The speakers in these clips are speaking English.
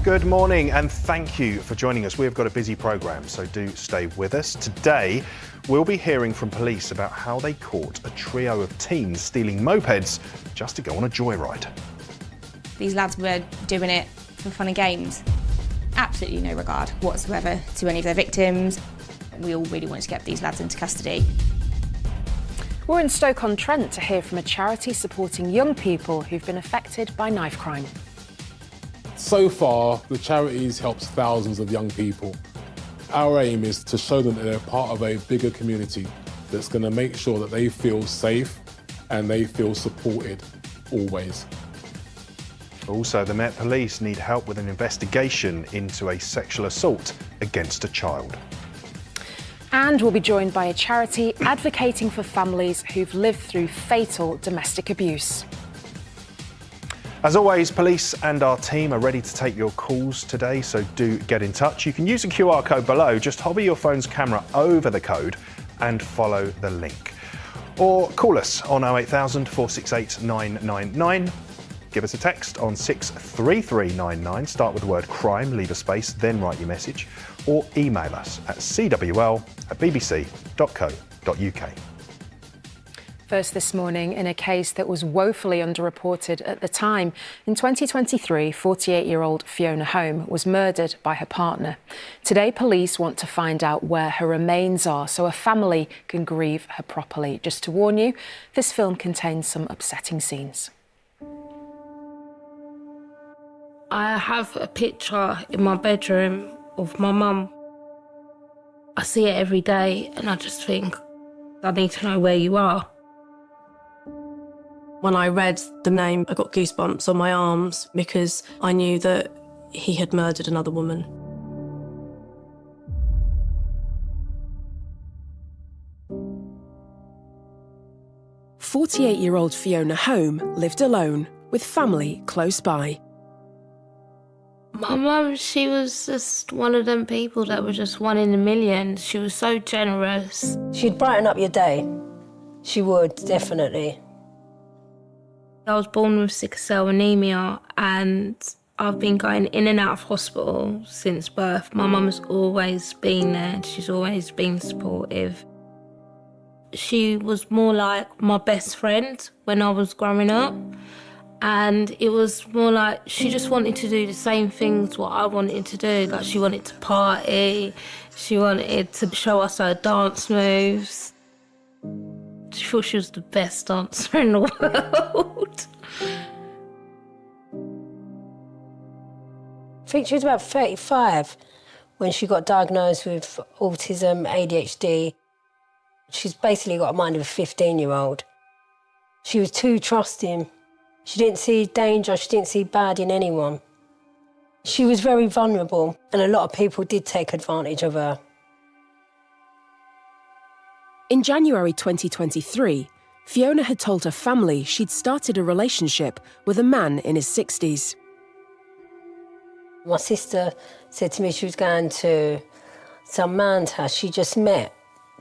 Good morning and thank you for joining us. We've got a busy programme, so do stay with us. Today, we'll be hearing from police about how they caught a trio of teens stealing mopeds just to go on a joyride. These lads were doing it for fun and games. Absolutely no regard whatsoever to any of their victims. We all really wanted to get these lads into custody. We're in Stoke-on-Trent to hear from a charity supporting young people who've been affected by knife crime. So far, the charities helps thousands of young people. Our aim is to show them that they're part of a bigger community that's going to make sure that they feel safe and they feel supported, always. Also, the Met Police need help with an investigation into a sexual assault against a child. And we'll be joined by a charity advocating for families who've lived through fatal domestic abuse. As always, police and our team are ready to take your calls today, so do get in touch. You can use the QR code below. Just hover your phone's camera over the code and follow the link. Or call us on 08000 468 999. Give us a text on 63399. Start with the word crime, leave a space, then write your message. Or email us at cwl@bbc.co.uk. First this morning, in a case that was woefully underreported at the time, in 2023, 48-year-old Fiona Home was murdered by her partner. Today, police want to find out where her remains are so her family can grieve her properly. Just to warn you, this film contains some upsetting scenes. I have a picture in my bedroom of my mum. I see it every day and I just think, I need to know where you are. When I read the name, I got goosebumps on my arms because I knew that he had murdered another woman. "48-year-old Fiona Home lived alone with family close by. My mum, she was just one of them people that were just one in a million. She was so generous. She'd brighten up your day. She would, definitely. I was born with sickle cell anemia and I've been going in and out of hospital since birth. My mum's always been there. She's always been supportive. She was more like my best friend when I was growing up. And it was more like she just wanted to do the same things what I wanted to do. Like she wanted to party, she wanted to show us her dance moves. She thought she was the best dancer in the world. I think she was about 35 when she got diagnosed with autism, ADHD. She's basically got a mind of a 15-year-old. She was too trusting. She didn't see danger, she didn't see bad in anyone. She was very vulnerable and a lot of people did take advantage of her. In January 2023, Fiona had told her family she'd started a relationship with a man in his 60s. My sister said to me she was going to some man's house she just met.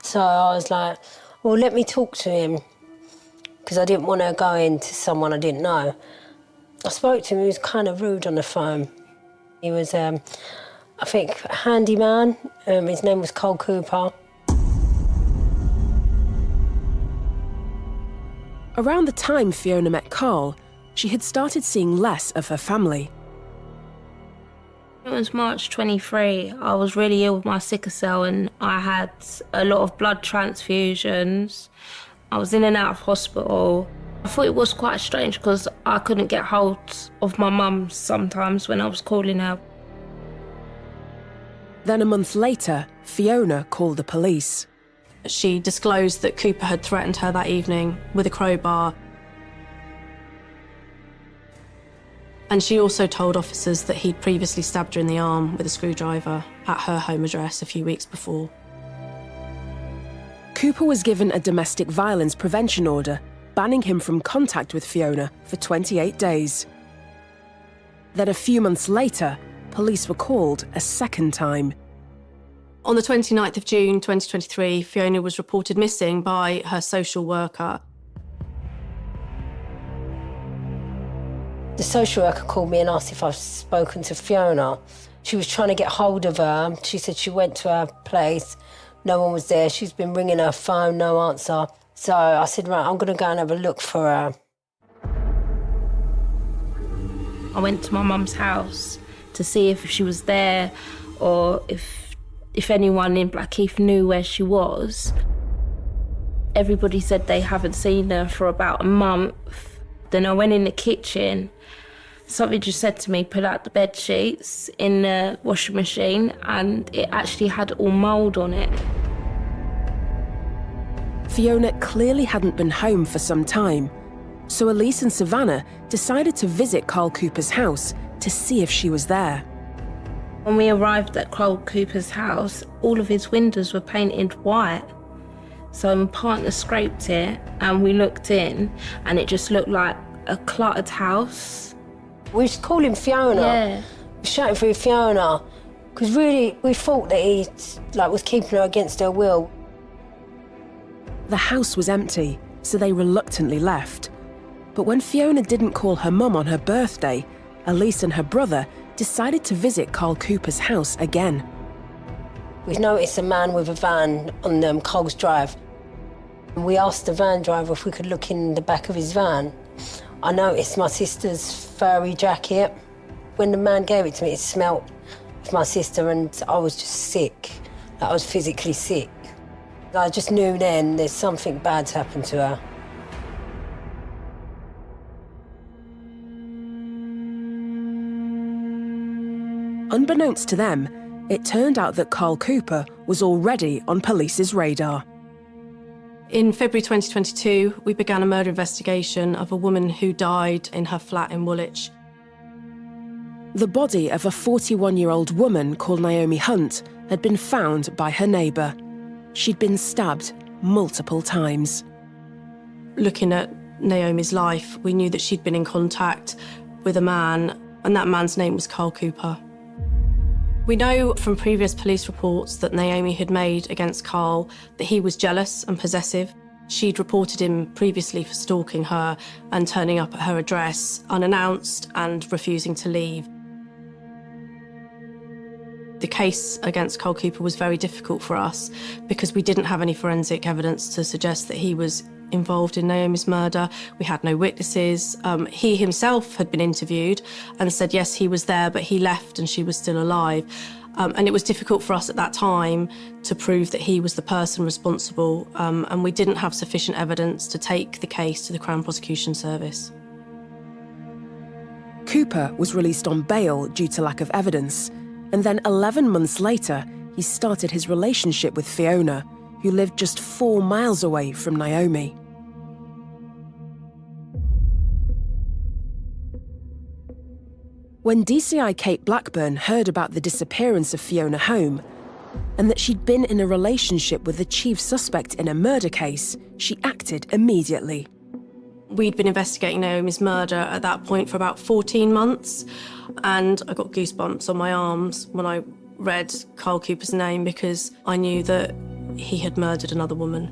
So I was like, well, let me talk to him, because I didn't want to go into someone I didn't know. I spoke to him, he was kind of rude on the phone. He was, I think, a handyman. His name was Cole Cooper. Around the time Fiona met Carl, she had started seeing less of her family. It was March 23. I was really ill with my sickle cell and I had a lot of blood transfusions. I was in and out of hospital. I thought it was quite strange because I couldn't get hold of my mum sometimes when I was calling her. Then a month later, Fiona called the police. She disclosed that Cooper had threatened her that evening with a crowbar. And she also told officers that he'd previously stabbed her in the arm with a screwdriver at her home address a few weeks before. Cooper was given a domestic violence prevention order, banning him from contact with Fiona for 28 days. Then a few months later, police were called a second time. On the 29th of June 2023, Fiona was reported missing by her social worker. The social worker called me and asked if I've spoken to Fiona. She was trying to get hold of her. She said she went to her place, no one was there. She's been ringing her phone, no answer. So I said, right, I'm going to go and have a look for her. I went to my mum's house to see if she was there or if anyone in Blackheath knew where she was. Everybody said they haven't seen her for about a month. Then I went in the kitchen. Something just said to me, put out the bed sheets in the washing machine, and it actually had all mould on it. Fiona clearly hadn't been home for some time, so Elise and Savannah decided to visit Carl Cooper's house to see if she was there. When we arrived at Carl Cooper's house, all of his windows were painted white. So my partner scraped it and we looked in and it just looked like a cluttered house. We was calling Fiona. Yeah. We were shouting for Fiona, because really we thought that he was keeping her against her will. The house was empty, so they reluctantly left. But when Fiona didn't call her mum on her birthday, Elise and her brother decided to visit Carl Cooper's house again. We noticed a man with a van on Coles Drive. And we asked the van driver if we could look in the back of his van. I noticed my sister's furry jacket. When the man gave it to me, it smelt of my sister and I was just sick. I was physically sick. I just knew then there's something bad's happened to her. Unbeknownst to them, it turned out that Carl Cooper was already on police's radar. In February 2022, we began a murder investigation of a woman who died in her flat in Woolwich. The body of a 41-year-old woman called Naomi Hunt had been found by her neighbour. She'd been stabbed multiple times. Looking at Naomi's life, we knew that she'd been in contact with a man, and that man's name was Carl Cooper. We know from previous police reports that Naomi had made against Carl that he was jealous and possessive. She'd reported him previously for stalking her and turning up at her address unannounced and refusing to leave. The case against Carl Cooper was very difficult for us because we didn't have any forensic evidence to suggest that he was involved in Naomi's murder. We had no witnesses. He himself had been interviewed and said, yes, he was there, but he left and she was still alive. And it was difficult for us at that time to prove that he was the person responsible, and we didn't have sufficient evidence to take the case to the Crown Prosecution Service. Cooper was released on bail due to lack of evidence, and then 11 months later, he started his relationship with Fiona, who lived just 4 miles away from Naomi. When DCI Kate Blackburn heard about the disappearance of Fiona Home and that she'd been in a relationship with the chief suspect in a murder case, she acted immediately. We'd been investigating Naomi's murder at that point for about 14 months, and I got goosebumps on my arms when I read Carl Cooper's name because I knew that he had murdered another woman.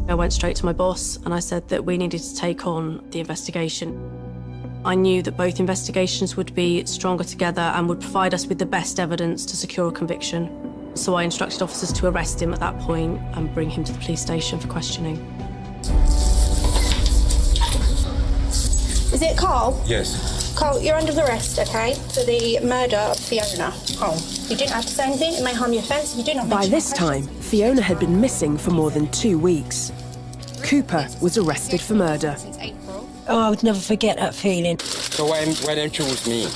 I went straight to my boss and I said that we needed to take on the investigation. I knew that both investigations would be stronger together and would provide us with the best evidence to secure a conviction. So I instructed officers to arrest him at that point and bring him to the police station for questioning. Is it Carl? Yes. Carl, you're under arrest, okay, for the murder of Fiona Home. You didn't have to say anything, it may harm your offence if you do not mention. By this time, Fiona had been missing for more than 2 weeks. Cooper was arrested for murder. Oh, I would never forget that feeling. So why them choose me?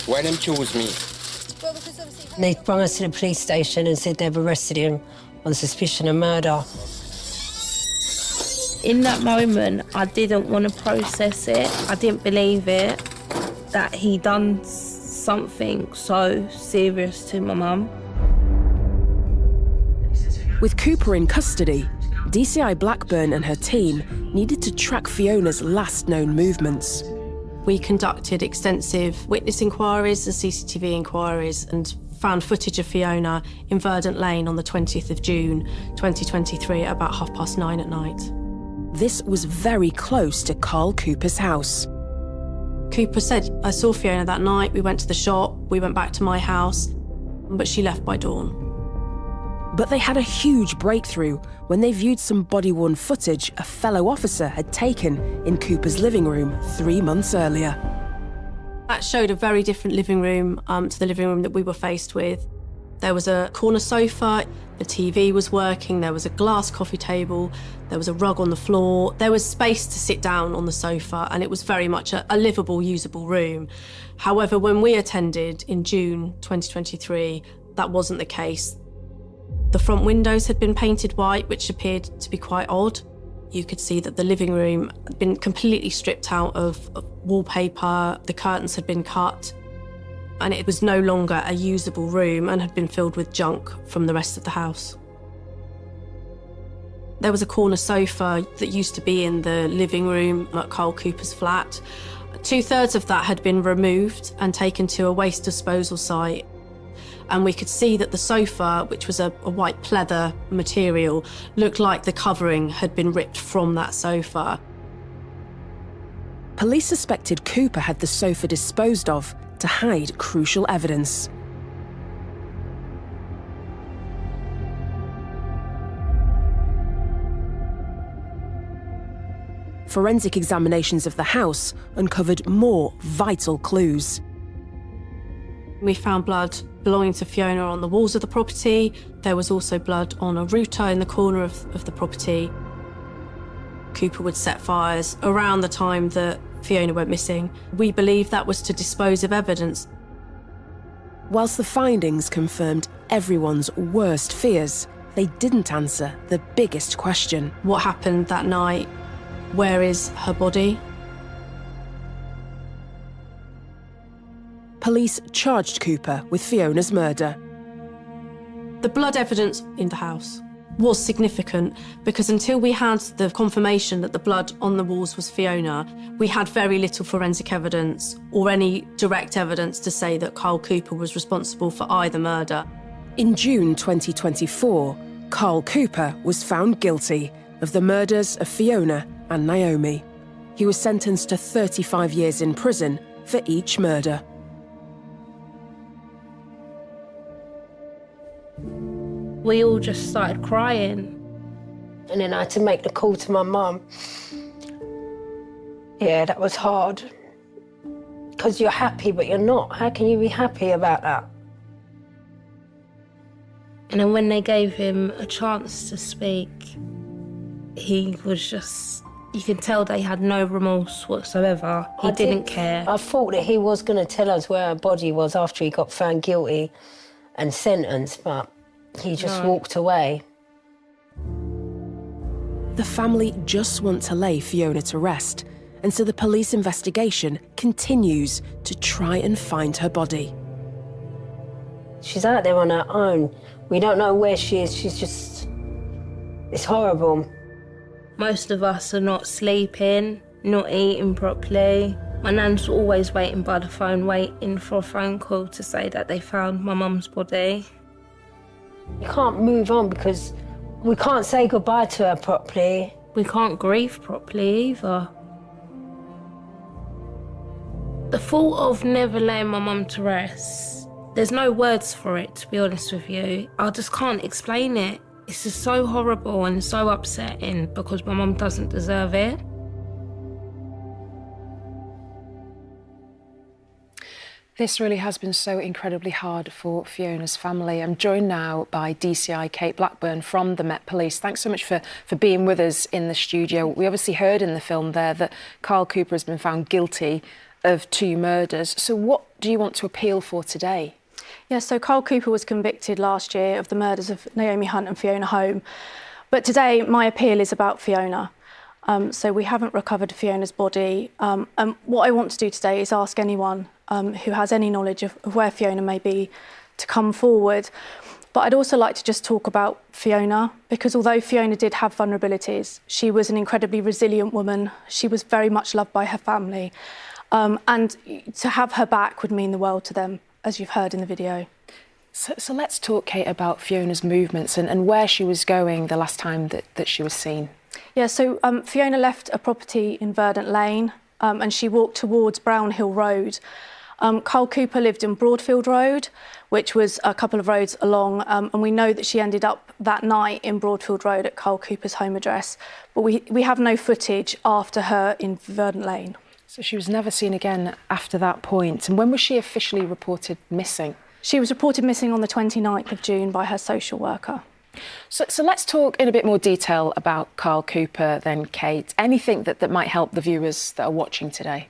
Why them choose me? Well, because obviously... They brought us to the police station and said they've arrested him on suspicion of murder. In that moment, I didn't want to process it. I didn't believe it, that he done something so serious to my mum. With Cooper in custody, DCI Blackburn and her team needed to track Fiona's last known movements. We conducted extensive witness inquiries and CCTV inquiries and found footage of Fiona in Verdant Lane on the 20th of June 2023 at about 9:30 at night. This was very close to Carl Cooper's house. Cooper said, I saw Fiona that night, we went to the shop, we went back to my house, but she left by dawn. But they had a huge breakthrough when they viewed some body-worn footage a fellow officer had taken in Cooper's living room 3 months earlier. That showed a very different living room to the living room that we were faced with. There was a corner sofa, the TV was working, there was a glass coffee table, there was a rug on the floor, there was space to sit down on the sofa, and it was very much a livable, usable room. However, when we attended in June 2023, that wasn't the case. The front windows had been painted white, which appeared to be quite odd. You could see that the living room had been completely stripped out of wallpaper, the curtains had been cut, and it was no longer a usable room and had been filled with junk from the rest of the house. There was a corner sofa that used to be in the living room at Carl Cooper's flat. 2/3 of that had been removed and taken to a waste disposal site. And we could see that the sofa, which was a white pleather material, looked like the covering had been ripped from that sofa. Police suspected Cooper had the sofa disposed of to hide crucial evidence. Forensic examinations of the house uncovered more vital clues. We found blood belonging to Fiona on the walls of the property. There was also blood on a router in the corner of the property. Cooper would set fires around the time that Fiona went missing. We believe that was to dispose of evidence. Whilst the findings confirmed everyone's worst fears, they didn't answer the biggest question. What happened that night? Where is her body? Police charged Cooper with Fiona's murder. The blood evidence in the house was significant because until we had the confirmation that the blood on the walls was Fiona, we had very little forensic evidence or any direct evidence to say that Carl Cooper was responsible for either murder. In June 2024, Carl Cooper was found guilty of the murders of Fiona and Naomi. He was sentenced to 35 years in prison for each murder. We all just started crying. And then I had to make the call to my mum. Yeah, that was hard. Because you're happy, but you're not. How can you be happy about that? And then when they gave him a chance to speak, he was just, you could tell they had no remorse whatsoever. He didn't care. I thought that he was going to tell us where her body was after he got found guilty and sentenced, but he just walked away. The family just want to lay Fiona to rest, and so the police investigation continues to try and find her body. She's out there on her own. We don't know where she is. She's just... It's horrible. Most of us are not sleeping, not eating properly. My nan's always waiting by the phone, waiting for a phone call to say that they found my mum's body. You can't move on because we can't say goodbye to her properly. We can't grieve properly either. The thought of never laying my mum to rest, there's no words for it, to be honest with you. I just can't explain it. It's just so horrible and so upsetting because my mum doesn't deserve it. This really has been so incredibly hard for Fiona's family. I'm joined now by DCI Kate Blackburn from the Met Police. Thanks so much for being with us in the studio. We obviously heard in the film there that Carl Cooper has been found guilty of 2 murders. So what do you want to appeal for today? Yeah, so Carl Cooper was convicted last year of the murders of Naomi Hunt and Fiona Home. But today, my appeal is about Fiona. So we haven't recovered Fiona's body. And what I want to do today is ask anyone who has any knowledge of where Fiona may be to come forward. But I'd also like to just talk about Fiona, because although Fiona did have vulnerabilities, she was an incredibly resilient woman. She was very much loved by her family. And to have her back would mean the world to them, as you've heard in the video. So let's talk, Kate, about Fiona's movements and where she was going the last time that she was seen. Yeah, so Fiona left a property in Verdant Lane. and she walked towards Brownhill Road. Carl Cooper lived in Broadfield Road, which was a couple of roads along, and we know that she ended up that night in Broadfield Road at Carl Cooper's home address. But we have no footage after her in Verdant Lane. So she was never seen again after that point. And when was she officially reported missing? She was reported missing on the 29th of June by her social worker. So let's talk in a bit more detail about Carl Cooper then, Kate. Anything that might help the viewers that are watching today?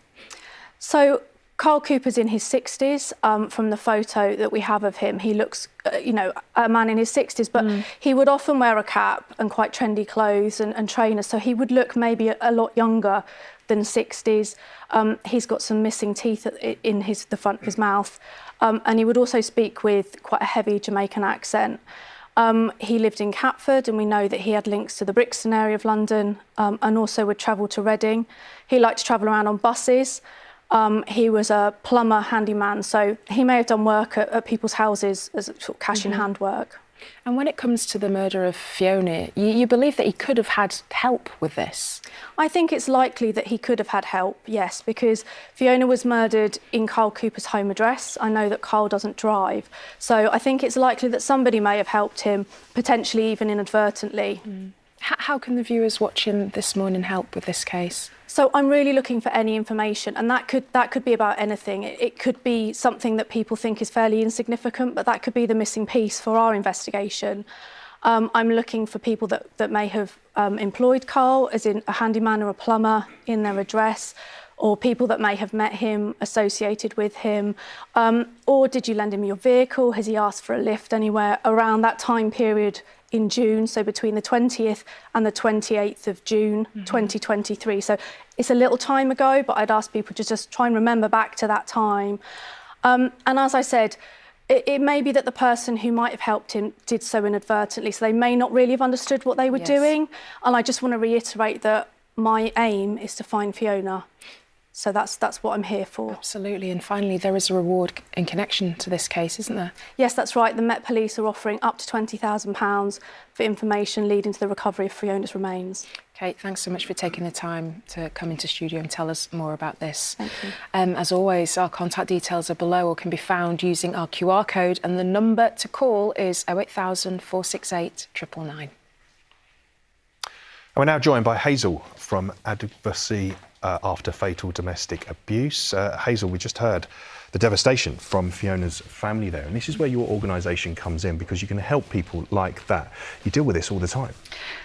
So Carl Cooper's in his 60s. From the photo that we have of him, he looks, a man in his 60s, but he would often wear a cap and quite trendy clothes and trainers, so he would look maybe a lot younger than 60s. He's got some missing teeth in the front of his mouth, and he would also speak with quite a heavy Jamaican accent. He lived in Catford, and we know that he had links to the Brixton area of London, and also would travel to Reading. He liked to travel around on buses. He was a plumber, handyman, so he may have done work at people's houses as sort of cash-in-hand work. And when it comes to the murder of Fiona, you believe that he could have had help with this? I think it's likely that he could have had help, yes, because Fiona was murdered in Carl Cooper's home address. I know that Carl doesn't drive, so I think it's likely that somebody may have helped him, potentially even inadvertently. How can the viewers watching this morning help with this case? So I'm really looking for any information, and that could be about anything. It could be something that people think is fairly insignificant, but that could be the missing piece for our investigation. I'm looking for people that may have employed Carl, as in a handyman or a plumber, in their address, or people that may have met him, associated with him. Or did you lend him your vehicle? Has he asked for a lift anywhere around that time period in June, so between the 20th and the 28th of June 2023. So it's a little time ago, but I'd ask people to just try and remember back to that time. And as I said, it may be that the person who might have helped him did so inadvertently, so they may not really have understood what they were doing. And I just want to reiterate that my aim is to find Fiona. So that's what I'm here for. Absolutely. And finally, there is a reward in connection to this case, isn't there? Yes, that's right. The Met Police are offering up to £20,000 for information leading to the recovery of Fiona's remains. Kate, thanks so much for taking the time to come into studio and tell us more about this. Thank you. As always, our contact details are below or can be found using our QR code, and the number to call is 08000 468 999. We're now joined by Hazel from Advocacy After Fatal Domestic Abuse. Hazel, we just heard the devastation from Fiona's family there, and this is where your organisation comes in, because you can help people like that. You deal with this all the time.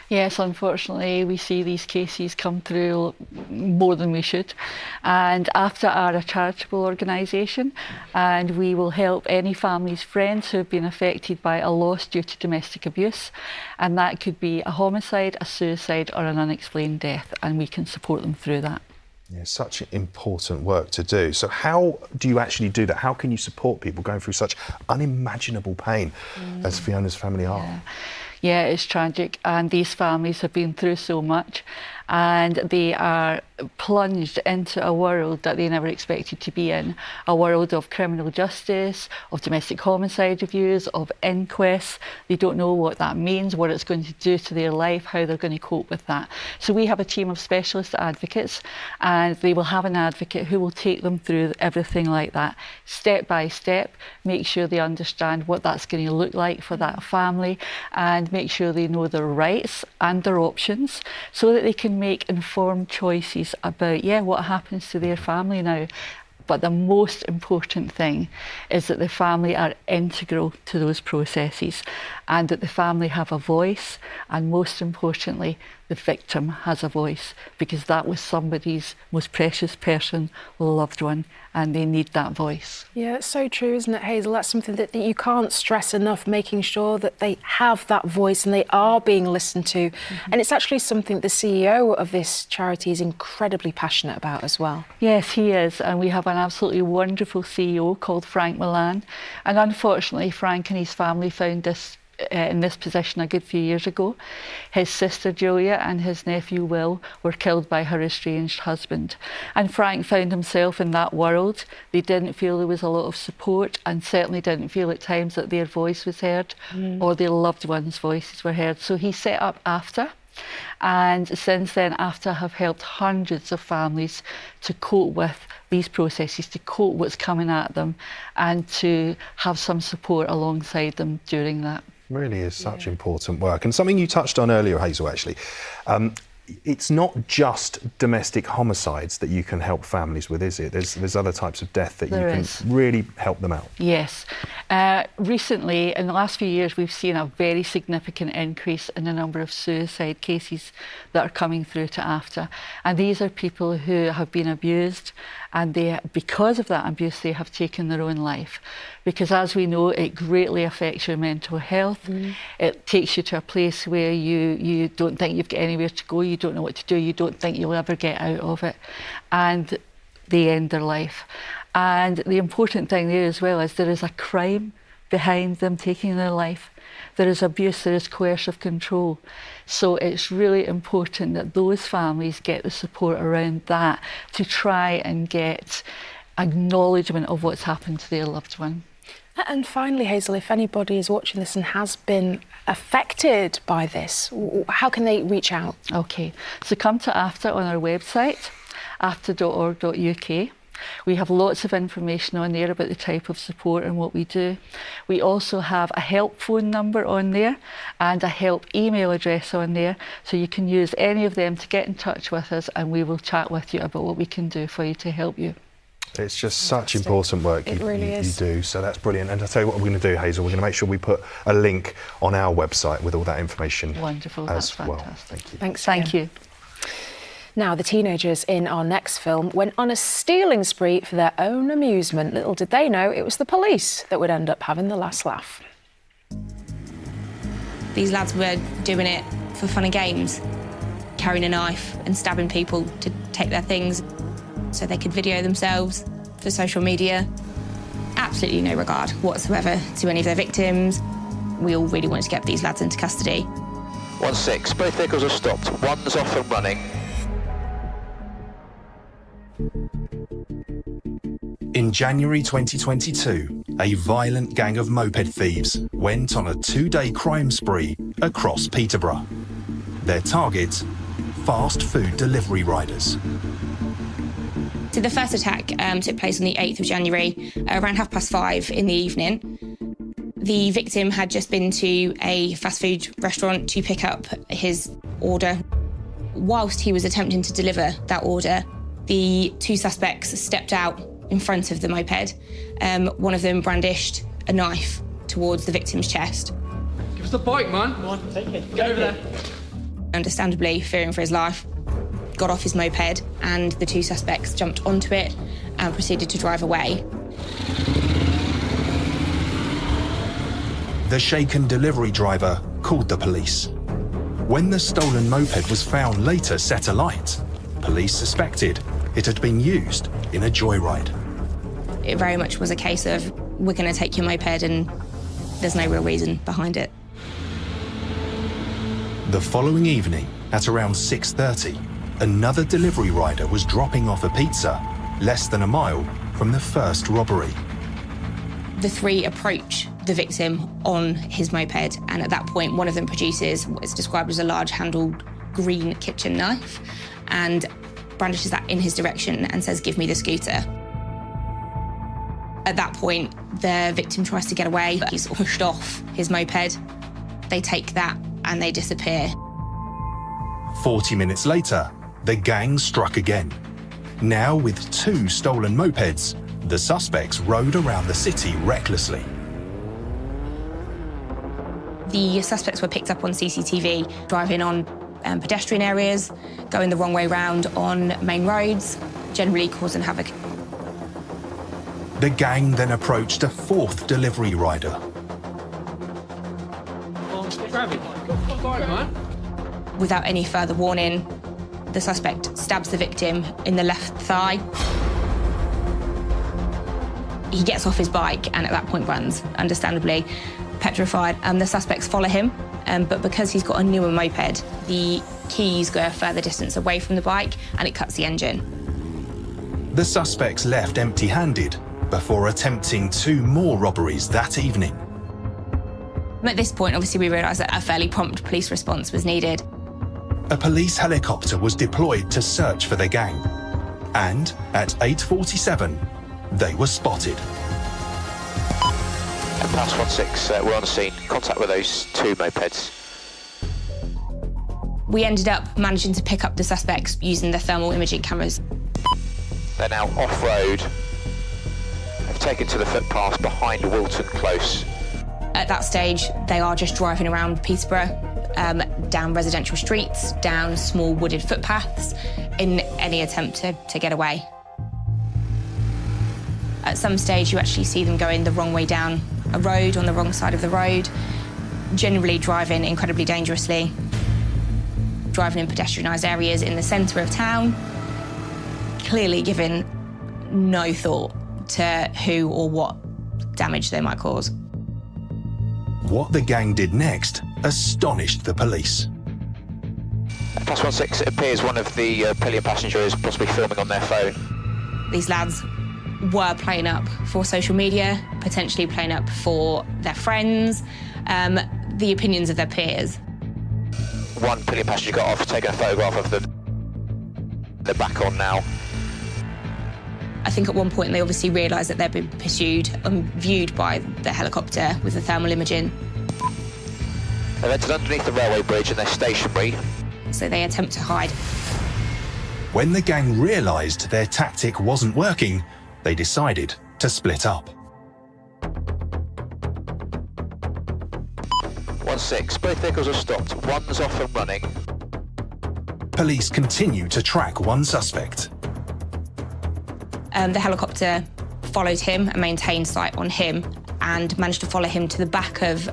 Yes, unfortunately, we see these cases come through more than we should. And AFTA are a charitable organisation, and we will help any family's friends who have been affected by a loss due to domestic abuse. And that could be a homicide, a suicide, or an unexplained death, and we can support them through that. Yeah, such important work to do. So how do you actually do that? How can you support people going through such unimaginable pain as Fiona's family are? Yeah, it's tragic, and these families have been through so much, and they are plunged into a world that they never expected to be in, a world of criminal justice, of domestic homicide reviews, of inquests. They don't know what that means, what it's going to do to their life, how they're going to cope with that. So we have a team of specialist advocates, and they will have an advocate who will take them through everything like that, step by step, make sure they understand what that's going to look like for that family, and make sure they know their rights and their options, so that they can make informed choices about, what happens to their family now. But the most important thing is that the family are integral to those processes, and that the family have a voice, and most importantly, the victim has a voice, because that was somebody's most precious person, loved one, and they need that voice. Yeah, it's so true, isn't it, Hazel? That's something that you can't stress enough, making sure that they have that voice and they are being listened to. And it's actually something the CEO of this charity is incredibly passionate about as well. Yes, he is, and we have an absolutely wonderful CEO called Frank Milan. And unfortunately, Frank and his family found this in this position a good few years ago. His sister Julia and his nephew Will were killed by her estranged husband, and Frank found himself in that world. They didn't feel there was a lot of support, and certainly didn't feel at times that their voice was heard or their loved ones' voices were heard. So he set up AFTA, And since then, AFTA have helped hundreds of families to cope with these processes, to cope what's coming at them, and to have some support alongside them during that. Really is such important work. And something you touched on earlier, Hazel, actually. It's not just domestic homicides that you can help families with, is it? There's other types of death that you can really help them out. Yes. Recently, in the last few years, we've seen a very significant increase in the number of suicide cases that are coming through to AFTA. And these are people who have been abused, and because of that abuse, they have taken their own life. Because as we know, it greatly affects your mental health. It takes you to a place where you don't think you've got anywhere to go, you don't know what to do, you don't think you'll ever get out of it. And they end their life. And the important thing there as well is there is a crime behind them taking their life. There is abuse, there is coercive control. So it's really important that those families get the support around that to try and get acknowledgement of what's happened to their loved one. And finally, Hazel, if anybody is watching this and has been affected by this, how can they reach out? OK, so come to AFTA on our website, afta.org.uk. We have lots of information on there about the type of support and what we do. We also have a help phone number on there and a help email address on there, so you can use any of them to get in touch with us, and we will chat with you about what we can do for you to help you. It's just such important work you do, so that's brilliant. And I'll tell you what we're going to do, Hazel, we're going to make sure we put a link on our website with all that information. Wonderful, as that's well. Fantastic. Thank you. Thanks. Thank you. Now, the teenagers in our next film went on a stealing spree for their own amusement. Little did they know it was the police that would end up having the last laugh. These lads were doing it for fun and games, carrying a knife and stabbing people to take their things so they could video themselves for social media. Absolutely no regard whatsoever to any of their victims. We all really wanted to get these lads into custody. 1-6, both vehicles are stopped. One's off and running. In January 2022, a violent gang of moped thieves went on a 2-day crime spree across Peterborough. Their target, fast food delivery riders. So the first attack took place on the 8th of January, around 5:30 in the evening. The victim had just been to a fast food restaurant to pick up his order. Whilst he was attempting to deliver that order, the two suspects stepped out in front of the moped. One of them brandished a knife towards the victim's chest. Give us the bike, man. Come on, take it. Get over there. Understandably, fearing for his life, got off his moped, and the two suspects jumped onto it and proceeded to drive away. The shaken delivery driver called the police. When the stolen moped was found later set alight, police suspected it had been used in a joyride. It very much was a case of, we're going to take your moped and there's no real reason behind it. The following evening, at around 6:30, another delivery rider was dropping off a pizza less than a mile from the first robbery. The three approach the victim on his moped, and at that point, one of them produces what's described as a large-handled green kitchen knife and brandishes that in his direction and says, "Give me the scooter." At that point, the victim tries to get away, but he's pushed off his moped. They take that and they disappear. 40 minutes later, the gang struck again. Now with 2 stolen mopeds, the suspects rode around the city recklessly. The suspects were picked up on CCTV, driving on pedestrian areas, going the wrong way round on main roads, generally causing havoc. The gang then approached a 4th delivery rider. Grab it. Go, man. Without any further warning, the suspect stabs the victim in the left thigh. He gets off his bike and at that point runs, understandably petrified. The suspects follow him, but because he's got a newer moped, the keys go a further distance away from the bike and it cuts the engine. The suspects left empty-handed before attempting 2 more robberies that evening. At this point, obviously, we realised that a fairly prompt police response was needed. a police helicopter was deployed to search for the gang. And at 8:47, they were spotted. Pass 16, we're on the scene. Contact with those 2 mopeds. We ended up managing to pick up the suspects using the thermal imaging cameras. They're now off-road. They've taken to the footpath behind Wilton Close. At that stage, they are just driving around Peterborough, down residential streets, down small wooded footpaths, in any attempt to get away. At some stage, you actually see them going the wrong way down a road, on the wrong side of the road, generally driving incredibly dangerously, driving in pedestrianised areas in the centre of town, clearly giving no thought to who or what damage they might cause. What the gang did next astonished the police. Pass 16, it appears one of the pillion passengers possibly filming on their phone. These lads were playing up for social media, potentially playing up for their friends, the opinions of their peers. One pillion passenger got off, taking a photograph of them. They're back on now. I think at one point they obviously realised that they'd been pursued and viewed by the helicopter with the thermal imaging. They've entered underneath the railway bridge and they're stationary. So they attempt to hide. When the gang realised their tactic wasn't working, they decided to split up. 16, both vehicles are stopped. One's off and running. Police continue to track one suspect. The helicopter followed him and maintained sight on him and managed to follow him to the back of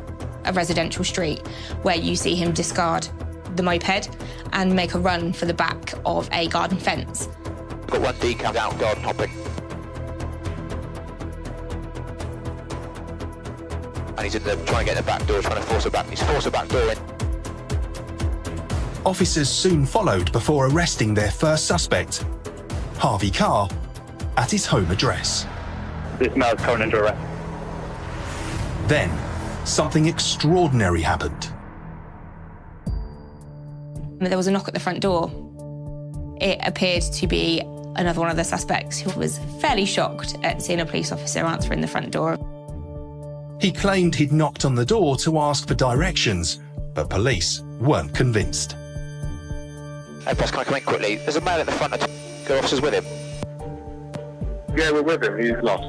a residential street where you see him discard the moped and make a run for the back of a garden fence. Got one decal out garden hopping. And he's in the, trying to get the back door, trying to force a back. He's forced a back door in. Officers soon followed before arresting their first suspect, Harvey Carr, at his home address. This man is coming under arrest. Then, something extraordinary happened. There was a knock at the front door. It appeared to be another one of the suspects who was fairly shocked at seeing a police officer answering the front door. He claimed he'd knocked on the door to ask for directions, but police weren't convinced. Hey, boss, can I come in quickly? There's a man at the front. Go officers with him. Yeah, we're with him. He's lost.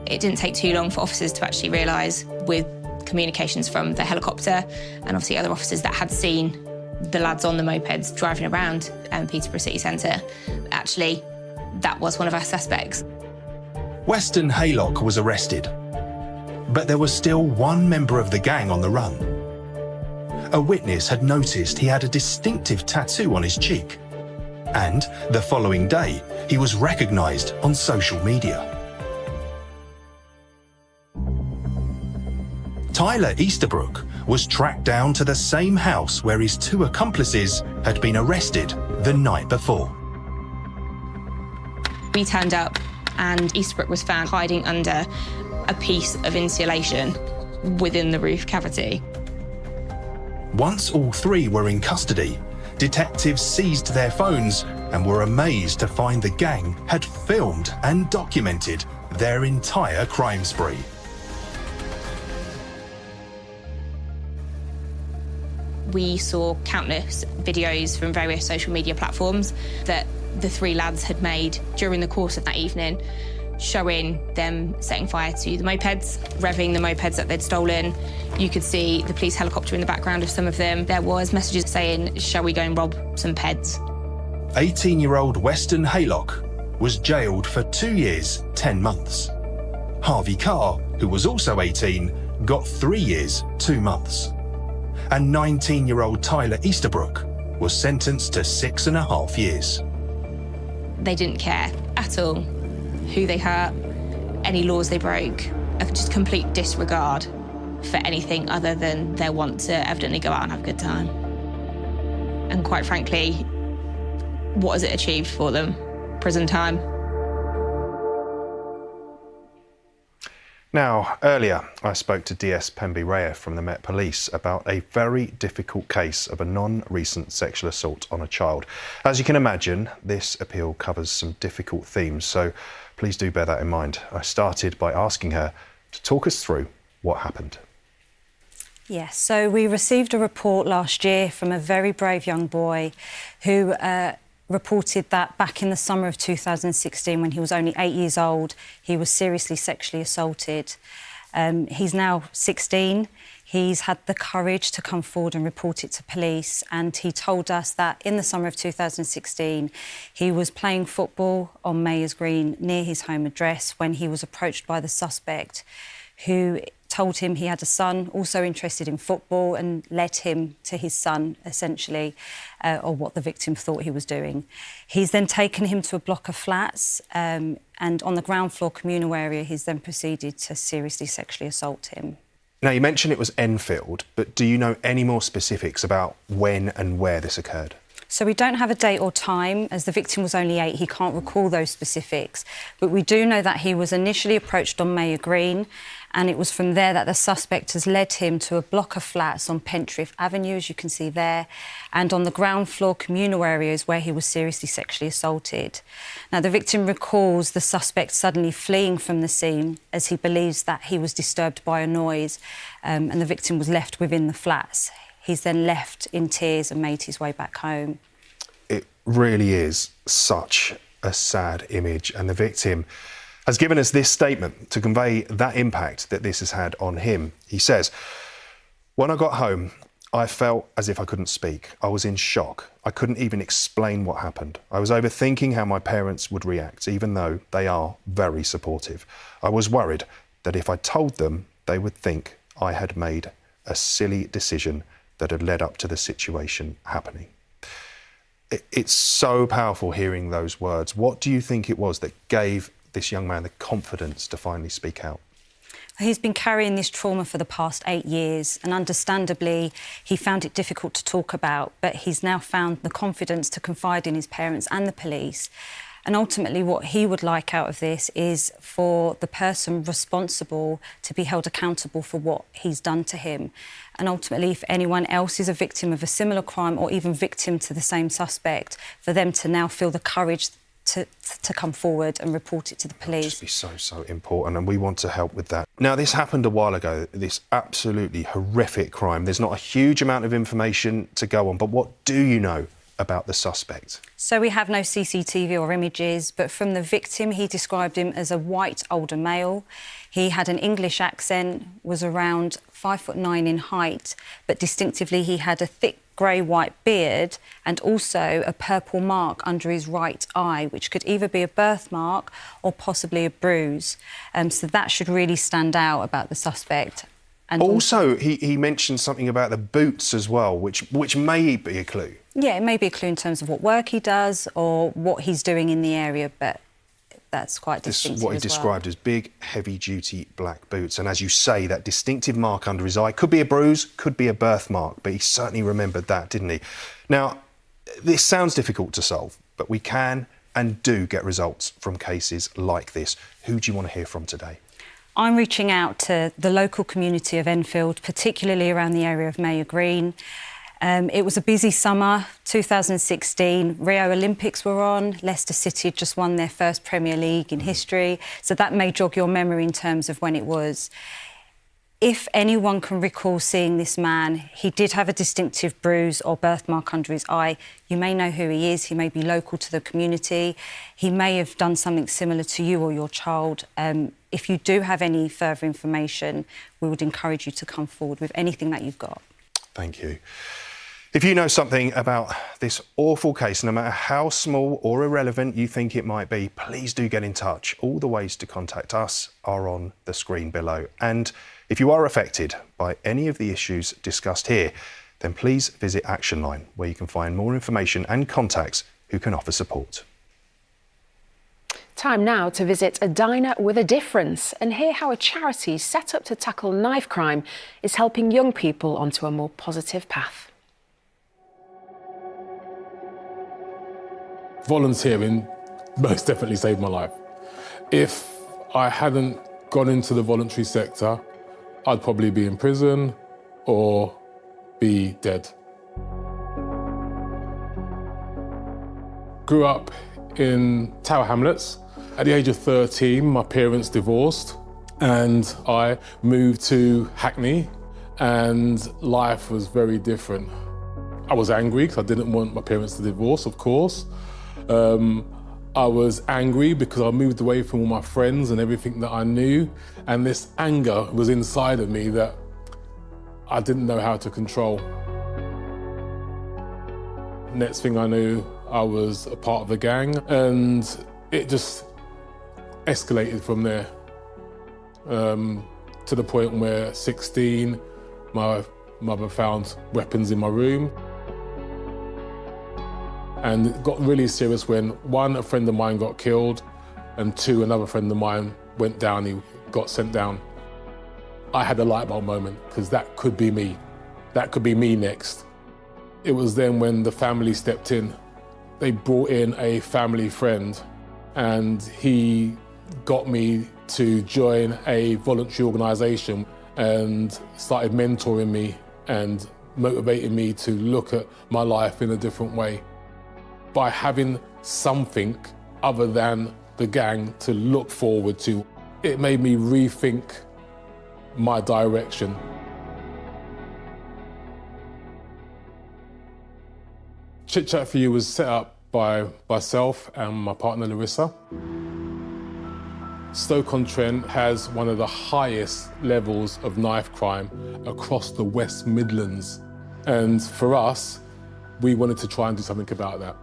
It didn't take too long for officers to actually realise, with communications from the helicopter and obviously other officers that had seen the lads on the mopeds driving around Peterborough city centre, actually, that was one of our suspects. Weston Haylock was arrested, but there was still one member of the gang on the run. A witness had noticed he had a distinctive tattoo on his cheek, and the following day, he was recognised on social media. Tyler Easterbrook was tracked down to the same house where his 2 accomplices had been arrested the night before. We turned up and Easterbrook was found hiding under a piece of insulation within the roof cavity. Once all 3 were in custody, detectives seized their phones and were amazed to find the gang had filmed and documented their entire crime spree. We saw countless videos from various social media platforms that the 3 lads had made during the course of that evening, showing them setting fire to the mopeds, revving the mopeds that they'd stolen. You could see the police helicopter in the background of some of them. There was messages saying, shall we go and rob some peds? 18-year-old Weston Haylock was jailed for 2 years, 10 months. Harvey Carr, who was also 18, got 3 years, 2 months. And 19-year-old Tyler Easterbrook was sentenced to 6.5 years. They didn't care at all who they hurt, any laws they broke, just complete disregard for anything other than their want to evidently go out and have a good time. And quite frankly, what has it achieved for them? Prison time. Now, earlier I spoke to DS Pembe Raya from the Met Police about a very difficult case of a non-recent sexual assault on a child. As you can imagine, this appeal covers some difficult themes, so please do bear that in mind. I started by asking her to talk us through what happened. Yes, so we received a report last year from a very brave young boy who reported that back in the summer of 2016, when he was only 8 years old, he was seriously sexually assaulted. He's now 16. He's had the courage to come forward and report it to police, and he told us that in the summer of 2016 he was playing football on Mayors Green near his home address when he was approached by the suspect, who told him he had a son also interested in football and led him to his son, essentially, or what the victim thought he was doing. He's then taken him to a block of flats, and on the ground floor communal area he's then proceeded to seriously sexually assault him. Now, you mentioned it was Enfield, but do you know any more specifics about when and where this occurred? So we don't have a date or time, as the victim was only 8, he can't recall those specifics. But we do know that he was initially approached on Mayor Green, and it was from there that the suspect has led him to a block of flats on Pentrith Avenue, as you can see there, and on the ground floor communal areas where he was seriously sexually assaulted. Now, the victim recalls the suspect suddenly fleeing from the scene as he believes that he was disturbed by a noise, and the victim was left within the flats. He's then left in tears and made his way back home. It really is such a sad image, and the victim has given us this statement to convey that impact that this has had on him. He says, "When I got home, I felt as if I couldn't speak. I was in shock. I couldn't even explain what happened. I was overthinking how my parents would react, even though they are very supportive. I was worried that if I told them, they would think I had made a silly decision that had led up to the situation happening." It's so powerful hearing those words. What do you think it was that gave this young man the confidence to finally speak out? He's been carrying this trauma for the past 8 years, and understandably he found it difficult to talk about, but he's now found the confidence to confide in his parents and the police. And ultimately what he would like out of this is for the person responsible to be held accountable for what he's done to him. And ultimately, if anyone else is a victim of a similar crime or even victim to the same suspect, for them to now feel the courage to come forward and report it to the police. It'd just be so important, and we want to help with that. Now, this happened a while ago, this absolutely horrific crime. There's not a huge amount of information to go on, but what do you know about the suspect? So we have no CCTV or images, but from the victim, he described him as a white older male. He had an English accent, was around 5'9" in height, but distinctively he had a thick grey-white beard and also a purple mark under his right eye, which could either be a birthmark or possibly a bruise. So that should really stand out about the suspect. And also, he mentioned something about the boots as well, which may be a clue. Yeah, it may be a clue in terms of what work he does or what he's doing in the area, but that's quite distinctive What he as well. described as big, heavy-duty black boots. And as you say, that distinctive mark under his eye could be a bruise, could be a birthmark, but he certainly remembered that, didn't he? Now, this sounds difficult to solve, but we can and do get results from cases like this. Who do you want to hear from today? I'm reaching out to the local community of Enfield, particularly around the area of Mayor Green. It was a busy summer, 2016. Rio Olympics were on. Leicester City had just won their first Premier League in history. So that may jog your memory in terms of when it was. If anyone can recall seeing this man, he did have a distinctive bruise or birthmark under his eye. You may know who he is. He may be local to the community. He may have done something similar to you or your child. If you do have any further information, we would encourage you to come forward with anything that you've got. Thank you. If you know something about this awful case, no matter how small or irrelevant you think it might be, please do get in touch. All the ways to contact us are on the screen below. And if you are affected by any of the issues discussed here, then please visit Action Line, where you can find more information and contacts who can offer support. Time now to visit a diner with a difference and hear how a charity set up to tackle knife crime is helping young people onto a more positive path. Volunteering most definitely saved my life. If I hadn't gone into the voluntary sector, I'd probably be in prison or be dead. Grew up in Tower Hamlets. At the age of 13, my parents divorced and I moved to Hackney, and life was very different. I was angry because I didn't want my parents to divorce, of course. I was angry because I moved away from all my friends and everything that I knew, and this anger was inside of me that I didn't know how to control. Next thing I knew, I was a part of the gang, and it just escalated from there. To the point where 16, my mother found weapons in my room. And it got really serious when, one, a friend of mine got killed, and two, another friend of mine went down, he got sent down. I had a light bulb moment, because that could be me. That could be me next. It was then when the family stepped in. They brought in a family friend, and he got me to join a voluntary organisation and started mentoring me and motivating me to look at my life in a different way. By having something other than the gang to look forward to, it made me rethink my direction. Chit Chat For You was set up by myself and my partner Larissa. Stoke-on-Trent has one of the highest levels of knife crime across the West Midlands. And for us, we wanted to try and do something about that.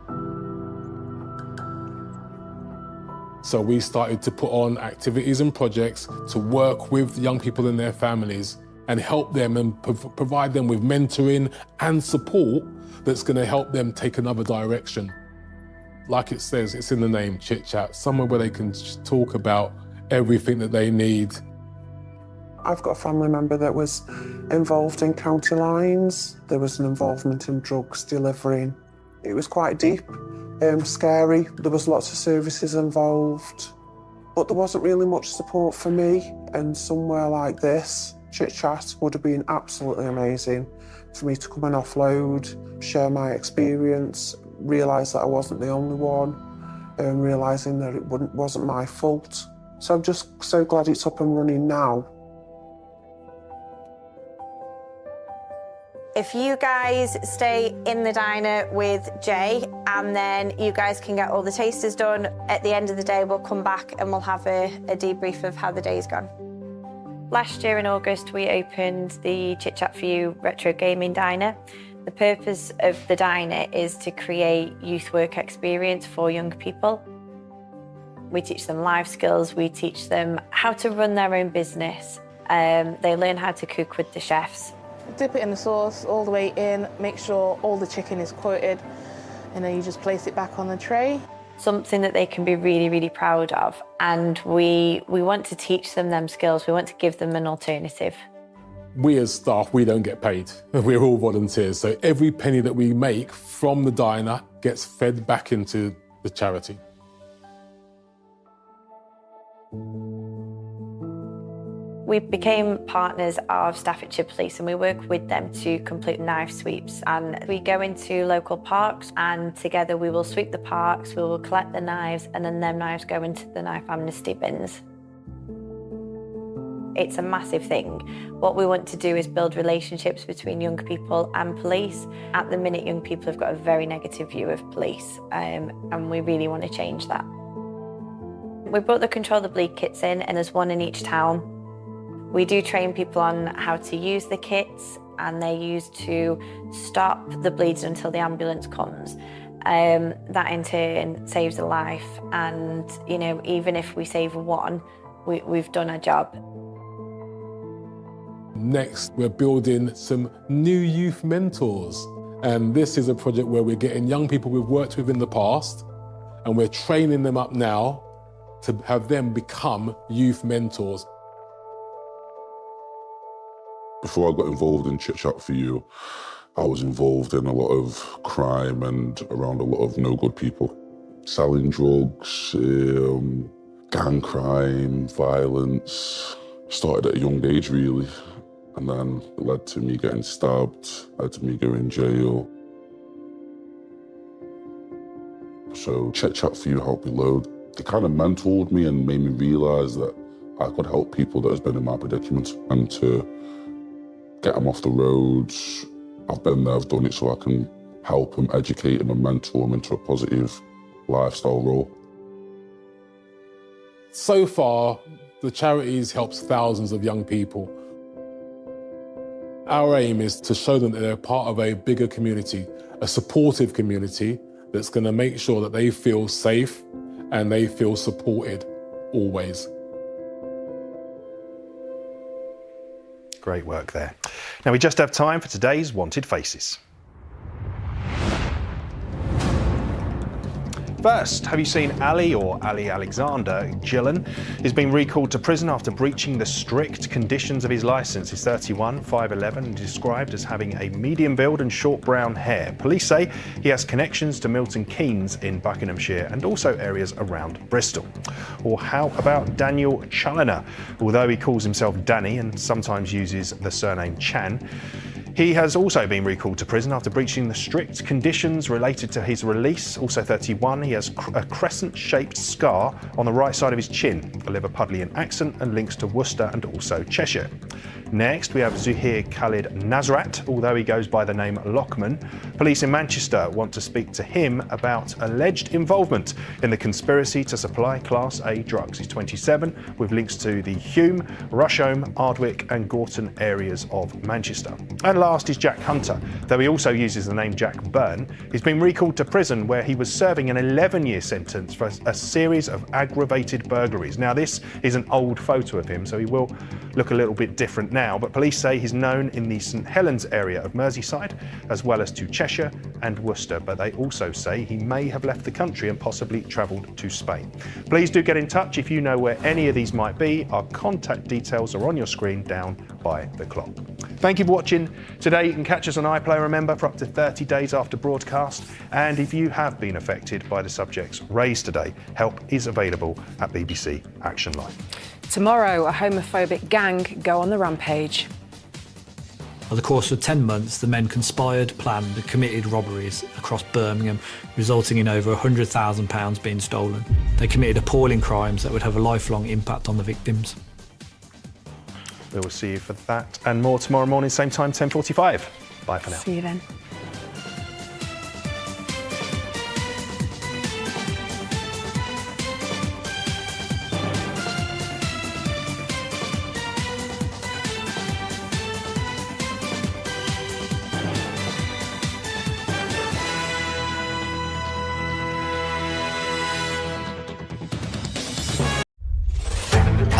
So we started to put on activities and projects to work with young people and their families and help them and provide them with mentoring and support that's going to help them take another direction. Like it says, it's in the name, Chit Chat, somewhere where they can talk about everything that they need. I've got a family member that was involved in county lines. There was an involvement in drugs delivering. It was quite deep, scary. There was lots of services involved, but there wasn't really much support for me. And somewhere like this, Chit Chat would have been absolutely amazing for me to come and offload, share my experience, realise that I wasn't the only one, and realising that it wasn't my fault. So I'm just so glad it's up and running now. If you guys stay in the diner with Jay, and then you guys can get all the tasters done, at the end of the day we'll come back and we'll have a debrief of how the day's gone. Last year in August we opened the Chit Chat For You Retro Gaming Diner. The purpose of the diner is to create youth work experience for young people. We teach them life skills, we teach them how to run their own business. They learn how to cook with the chefs. Dip it in the sauce all the way in, make sure all the chicken is coated, and then you just place it back on the tray. Something that they can be really, really proud of. And we want to teach them skills, we want to give them an alternative. We as staff, we don't get paid. We're all volunteers, so every penny that we make from the diner gets fed back into the charity. We became partners of Staffordshire Police and we work with them to complete knife sweeps. And we go into local parks and together we will sweep the parks, we will collect the knives, and then them knives go into the knife amnesty bins. It's a massive thing. What we want to do is build relationships between young people and police. At the minute, young people have got a very negative view of police, and we really want to change that. We brought the Control the Bleed kits in, and there's one in each town. We do train people on how to use the kits, and they're used to stop the bleeds until the ambulance comes. That in turn saves a life, and even if we save one, we've done our job. Next, we're building some new youth mentors. And this is a project where we're getting young people we've worked with in the past, and we're training them up now to have them become youth mentors. Before I got involved in Chit Chat For You, I was involved in a lot of crime and around a lot of no good people. Selling drugs, gang crime, violence. Started at a young age, really. And then it led to me getting stabbed, led to me going in jail. So Chit Chat For You helped me load. It kind of mentored me and made me realise that I could help people that has been in my predicament and to get them off the road. I've been there, I've done it, so I can help them, educate them and mentor them into a positive lifestyle role. So far, the charities helps thousands of young people. Our aim is to show them that they're part of a bigger community, a supportive community that's going to make sure that they feel safe and they feel supported always. Great work there. Now we just have time for today's Wanted Faces. First, have you seen Ali, or Ali Alexander Gillen? He's been recalled to prison after breaching the strict conditions of his licence. He's 31, 5'11", and described as having a medium build and short brown hair. Police say he has connections to Milton Keynes in Buckinghamshire and also areas around Bristol. Or how about Daniel Challoner? Although he calls himself Danny and sometimes uses the surname Chan, he has also been recalled to prison after breaching the strict conditions related to his release. Also 31, he has a crescent-shaped scar on the right side of his chin, a Liverpudlian accent and links to Worcester and also Cheshire. Next, we have Zuhair Khalid Nasrat, although he goes by the name Lockman. Police in Manchester want to speak to him about alleged involvement in the conspiracy to supply Class A drugs. He's 27, with links to the Hume, Rusholme, Ardwick and Gorton areas of Manchester. And last is Jack Hunter, though he also uses the name Jack Byrne. He's been recalled to prison where he was serving an 11-year sentence for a series of aggravated burglaries. Now, this is an old photo of him, so he will look a little bit different now, but police say he's known in the St Helens area of Merseyside, as well as to Cheshire and Worcester, but they also say he may have left the country and possibly travelled to Spain. Please do get in touch if you know where any of these might be. Our contact details are on your screen down by the clock. Thank you for watching. Today you can catch us on iPlayer, remember, for up to 30 days after broadcast. And if you have been affected by the subjects raised today, help is available at BBC Action Line. Tomorrow, a homophobic gang go on the rampage. Over the course of 10 months, the men conspired, planned and committed robberies across Birmingham, resulting in over £100,000 being stolen. They committed appalling crimes that would have a lifelong impact on the victims. We will see you for that and more tomorrow morning, same time, 10:45. Bye for now. See you then.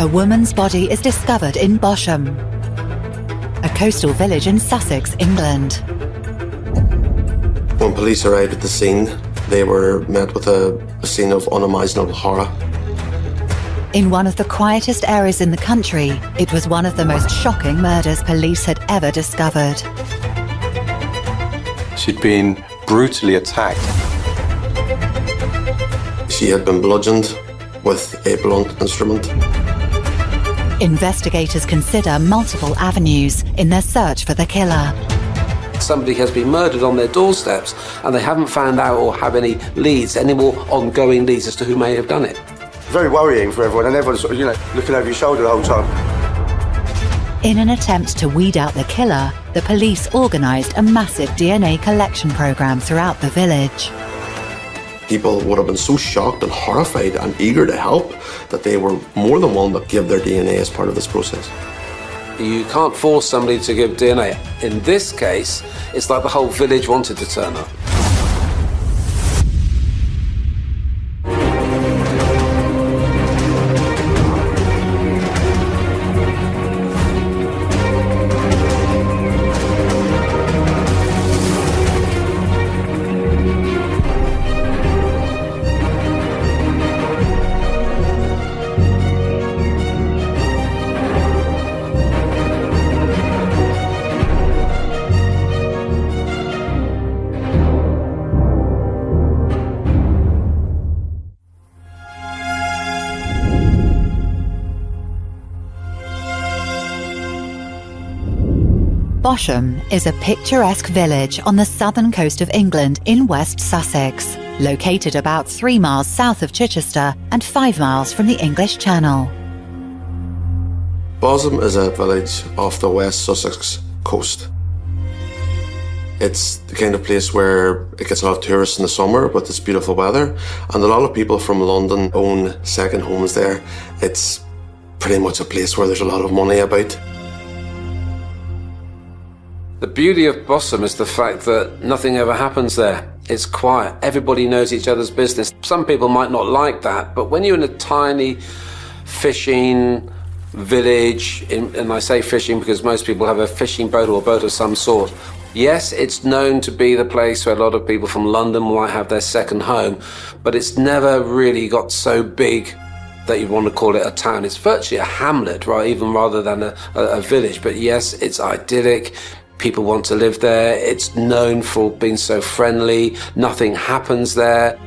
A woman's body is discovered in Bosham, a coastal village in Sussex, England. When police arrived at the scene, they were met with a scene of unimaginable horror. In one of the quietest areas in the country, it was one of the most shocking murders police had ever discovered. She'd been brutally attacked. She had been bludgeoned with a blunt instrument. Investigators consider multiple avenues in their search for the killer. Somebody has been murdered on their doorsteps and they haven't found out or have any leads, any more ongoing leads as to who may have done it. Very worrying for everyone, and everyone's sort of, looking over your shoulder the whole time. In an attempt to weed out the killer, the police organised a massive DNA collection programme throughout the village. People would have been so shocked and horrified and eager to help that they were more than willing to give their DNA as part of this process. You can't force somebody to give DNA. In this case, it's like the whole village wanted to turn up. Bosham is a picturesque village on the southern coast of England in West Sussex, located about 3 miles south of Chichester and 5 miles from the English Channel. Bosham is a village off the West Sussex coast. It's the kind of place where it gets a lot of tourists in the summer with its beautiful weather, and a lot of people from London own second homes there. It's pretty much a place where there's a lot of money about. The beauty of Bosham is the fact that nothing ever happens there. It's quiet. Everybody knows each other's business. Some people might not like that, but when you're in a tiny fishing village, and I say fishing because most people have a fishing boat or a boat of some sort. Yes, it's known to be the place where a lot of people from London might have their second home, but it's never really got so big that you want to call it a town. It's virtually a hamlet, right, even rather than a village. But yes, it's idyllic. People want to live there. It's known for being so friendly. Nothing happens there.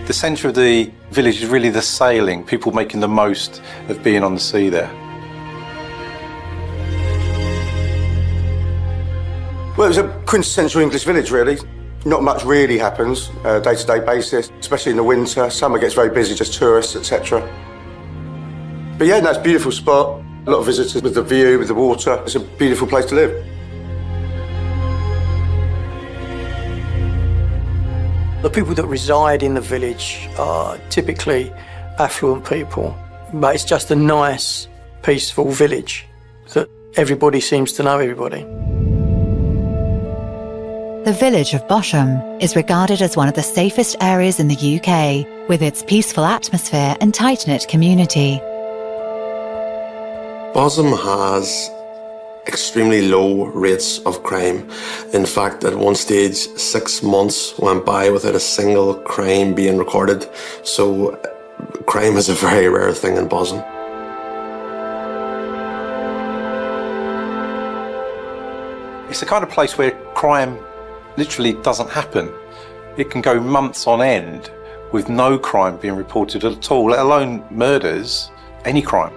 The centre of the village is really the sailing, people making the most of being on the sea there. Well, it was a quintessential English village, really. Not much really happens day-to-day basis, especially in the winter. Summer gets very busy, just tourists, etc. But yeah, that's a beautiful spot. A lot of visitors with the view, with the water. It's a beautiful place to live. The people that reside in the village are typically affluent people, but it's just a nice, peaceful village that everybody seems to know everybody. The village of Bosham is regarded as one of the safest areas in the UK, with its peaceful atmosphere and tight-knit community. Bosham has extremely low rates of crime. In fact, at one stage, 6 months went by without a single crime being recorded. So crime is a very rare thing in Bosham. It's the kind of place where crime literally doesn't happen. It can go months on end with no crime being reported at all, let alone murders, any crime.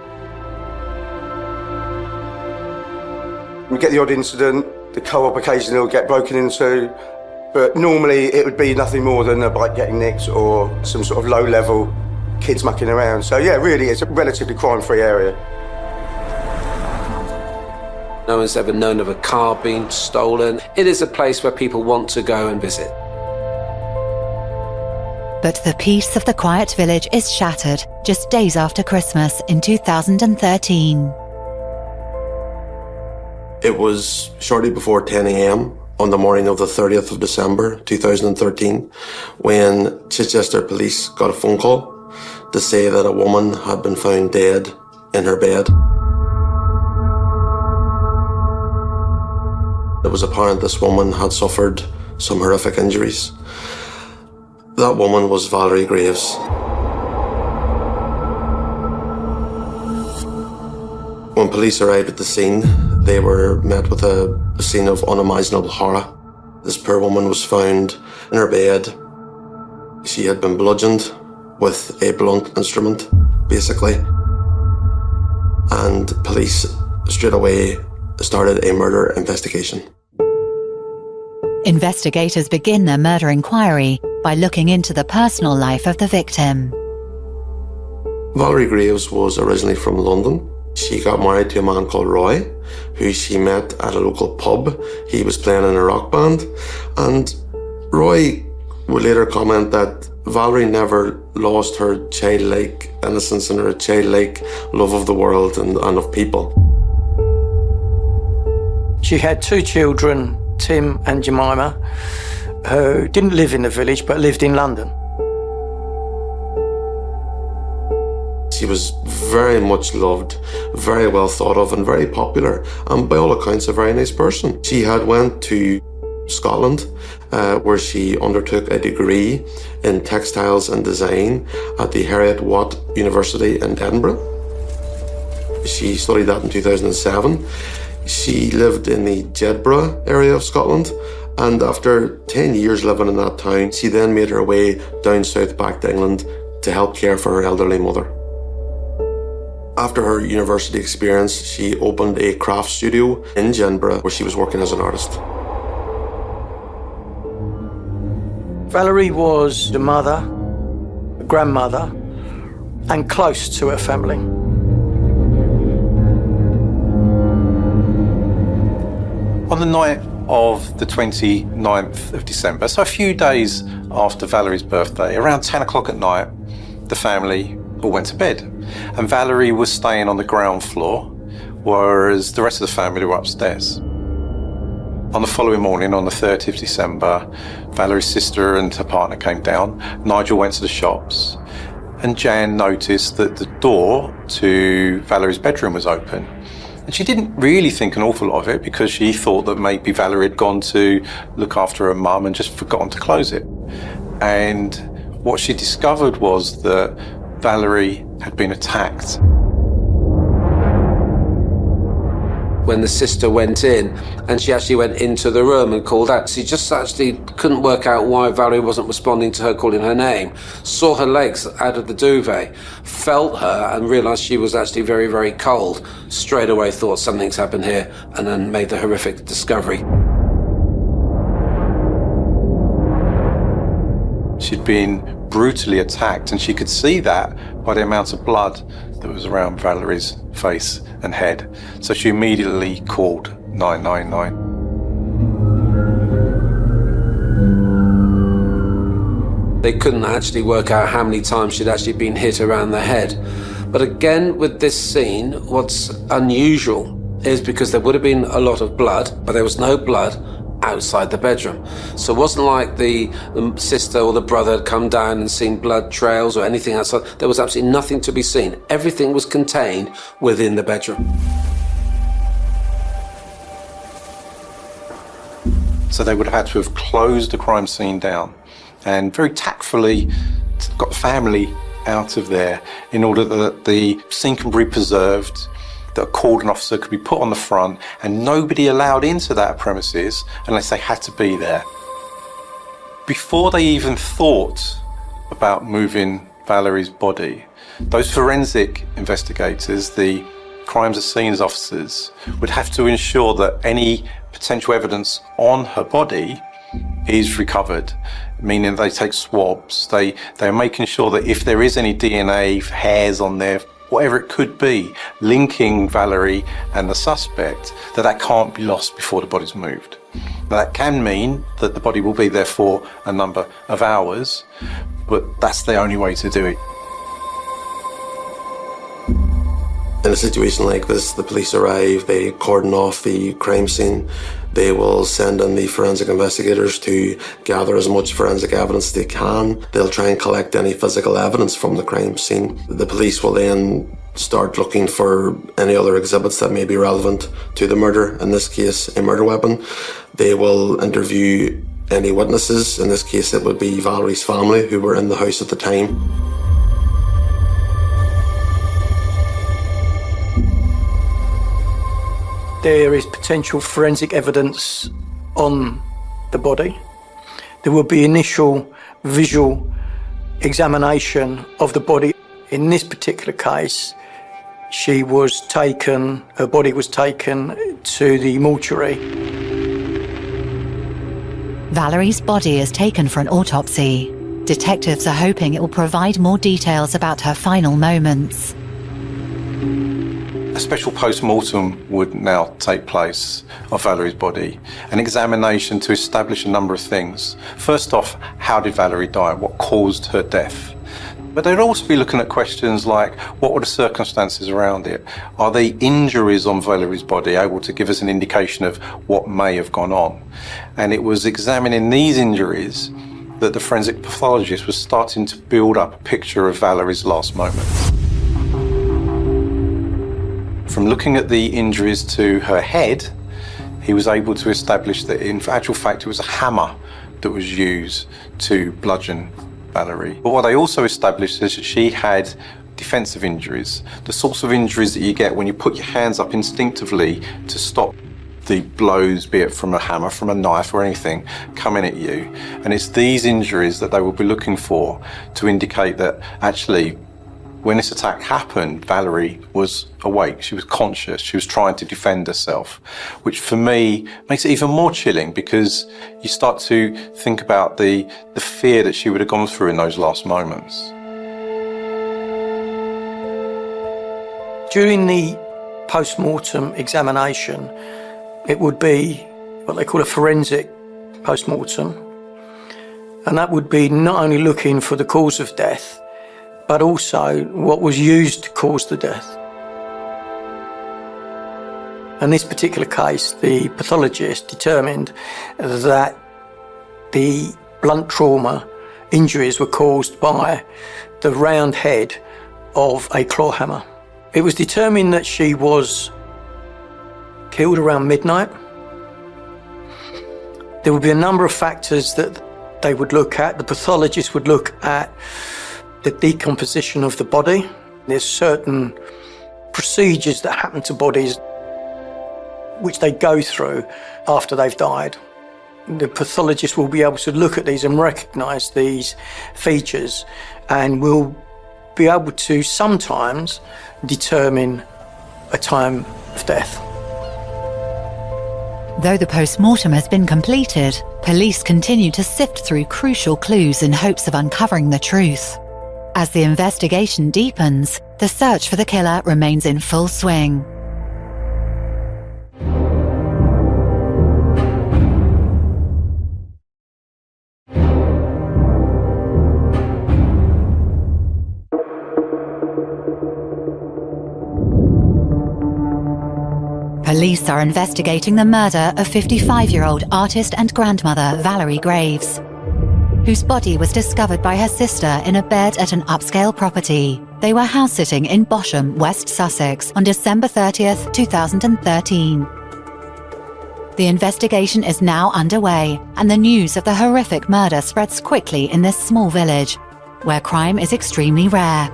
We get the odd incident, the co-op occasionally will get broken into, but normally it would be nothing more than a bike getting nicked or some sort of low-level kids mucking around. So yeah, really, it's a relatively crime-free area. No one's ever known of a car being stolen. It is a place where people want to go and visit. But the peace of the quiet village is shattered just days after Christmas in 2013. It was shortly before 10 a.m. on the morning of the 30th of December 2013 when Chichester police got a phone call to say that a woman had been found dead in her bed. It was apparent this woman had suffered some horrific injuries. That woman was Valerie Graves. When police arrived at the scene, they were met with a scene of unimaginable horror. This poor woman was found in her bed. She had been bludgeoned with a blunt instrument, basically. And police straight away started a murder investigation. Investigators begin their murder inquiry by looking into the personal life of the victim. Valerie Graves was originally from London. She got married to a man called Roy, who she met at a local pub. He was playing in a rock band, and Roy would later comment that Valerie never lost her childlike innocence and her childlike love of the world and of people. She had 2 children, Tim and Jemima, who didn't live in the village but lived in London. She was very much loved, very well thought of and very popular, and by all accounts a very nice person. She had went to Scotland where she undertook a degree in textiles and design at the Heriot Watt University in Edinburgh. She studied that in 2007. She lived in the Jedburgh area of Scotland, and after 10 years living in that town, she then made her way down south back to England to help care for her elderly mother. After her university experience, she opened a craft studio in Jedburgh where she was working as an artist. Valerie was a mother, a grandmother, and close to her family. On the night of the 29th of December, so a few days after Valerie's birthday, around 10 o'clock at night, the family all went to bed. And Valerie was staying on the ground floor, whereas the rest of the family were upstairs. On the following morning, on the 30th of December, Valerie's sister and her partner came down. Nigel went to the shops, and Jan noticed that the door to Valerie's bedroom was open. And she didn't really think an awful lot of it because she thought that maybe Valerie had gone to look after her mum and just forgotten to close it. And what she discovered was that Valerie had been attacked. When the sister went in, and she actually went into the room and called out. She just actually couldn't work out why Valerie wasn't responding to her calling her name. Saw her legs out of the duvet, felt her and realised she was actually very, very cold. Straight away thought something's happened here, and then made the horrific discovery. She'd been brutally attacked, and she could see that by the amount of blood that was around Valerie's face and head. So she immediately called 999. They couldn't actually work out how many times she'd actually been hit around the head. But again, with this scene, what's unusual is because there would have been a lot of blood, but there was no blood outside the bedroom. So it wasn't like the sister or the brother had come down and seen blood trails or anything outside. There was absolutely nothing to be seen. Everything was contained within the bedroom. So they would have had to have closed the crime scene down and very tactfully got the family out of there in order that the scene can be preserved, that a cordon officer could be put on the front and nobody allowed into that premises unless they had to be there. Before they even thought about moving Valerie's body, those forensic investigators, the crimes and scenes officers, would have to ensure that any potential evidence on her body is recovered, meaning they take swabs. They're making sure that if there is any DNA, hairs on there, whatever it could be, linking Valerie and the suspect, that can't be lost before the body's moved. Now, that can mean that the body will be there for a number of hours, but that's the only way to do it. In a situation like this, the police arrive, they cordon off the crime scene. They will send in the forensic investigators to gather as much forensic evidence they can. They'll try and collect any physical evidence from the crime scene. The police will then start looking for any other exhibits that may be relevant to the murder, in this case, a murder weapon. They will interview any witnesses. In this case, it would be Valerie's family who were in the house at the time. There is potential forensic evidence on the body. There will be initial visual examination of the body. In this particular case, her body was taken to the mortuary. Valerie's body is taken for an autopsy. Detectives are hoping it will provide more details about her final moments. A special post-mortem would now take place of Valerie's body, an examination to establish a number of things. First off, how did Valerie die? What caused her death? But they'd also be looking at questions like, what were the circumstances around it? Are the injuries on Valerie's body able to give us an indication of what may have gone on? And it was examining these injuries that the forensic pathologist was starting to build up a picture of Valerie's last moments. From looking at the injuries to her head, he was able to establish that in actual fact it was a hammer that was used to bludgeon Valerie. But what they also established is that she had defensive injuries, the sorts of injuries that you get when you put your hands up instinctively to stop the blows, be it from a hammer, from a knife or anything, coming at you. And it's these injuries that they will be looking for to indicate that actually When this attack happened, Valerie was awake, she was conscious, she was trying to defend herself, which for me makes it even more chilling because you start to think about the fear that she would have gone through in those last moments. During the post-mortem examination, it would be what they call a forensic post-mortem, and that would be not only looking for the cause of death, but also what was used to cause the death. In this particular case, the pathologist determined that the blunt trauma injuries were caused by the round head of a claw hammer. It was determined that she was killed around midnight. There would be a number of factors that they would look at. The pathologist would look at the decomposition of the body. There's certain procedures that happen to bodies which they go through after they've died. The pathologist will be able to look at these and recognise these features and will be able to sometimes determine a time of death. Though the post-mortem has been completed, police continue to sift through crucial clues in hopes of uncovering the truth. As the investigation deepens, the search for the killer remains in full swing. Police are investigating the murder of 55-year-old artist and grandmother Valerie Graves, whose body was discovered by her sister in a bed at an upscale property. They were house-sitting in Bosham, West Sussex, on December 30th, 2013. The investigation is now underway, and the news of the horrific murder spreads quickly in this small village, where crime is extremely rare.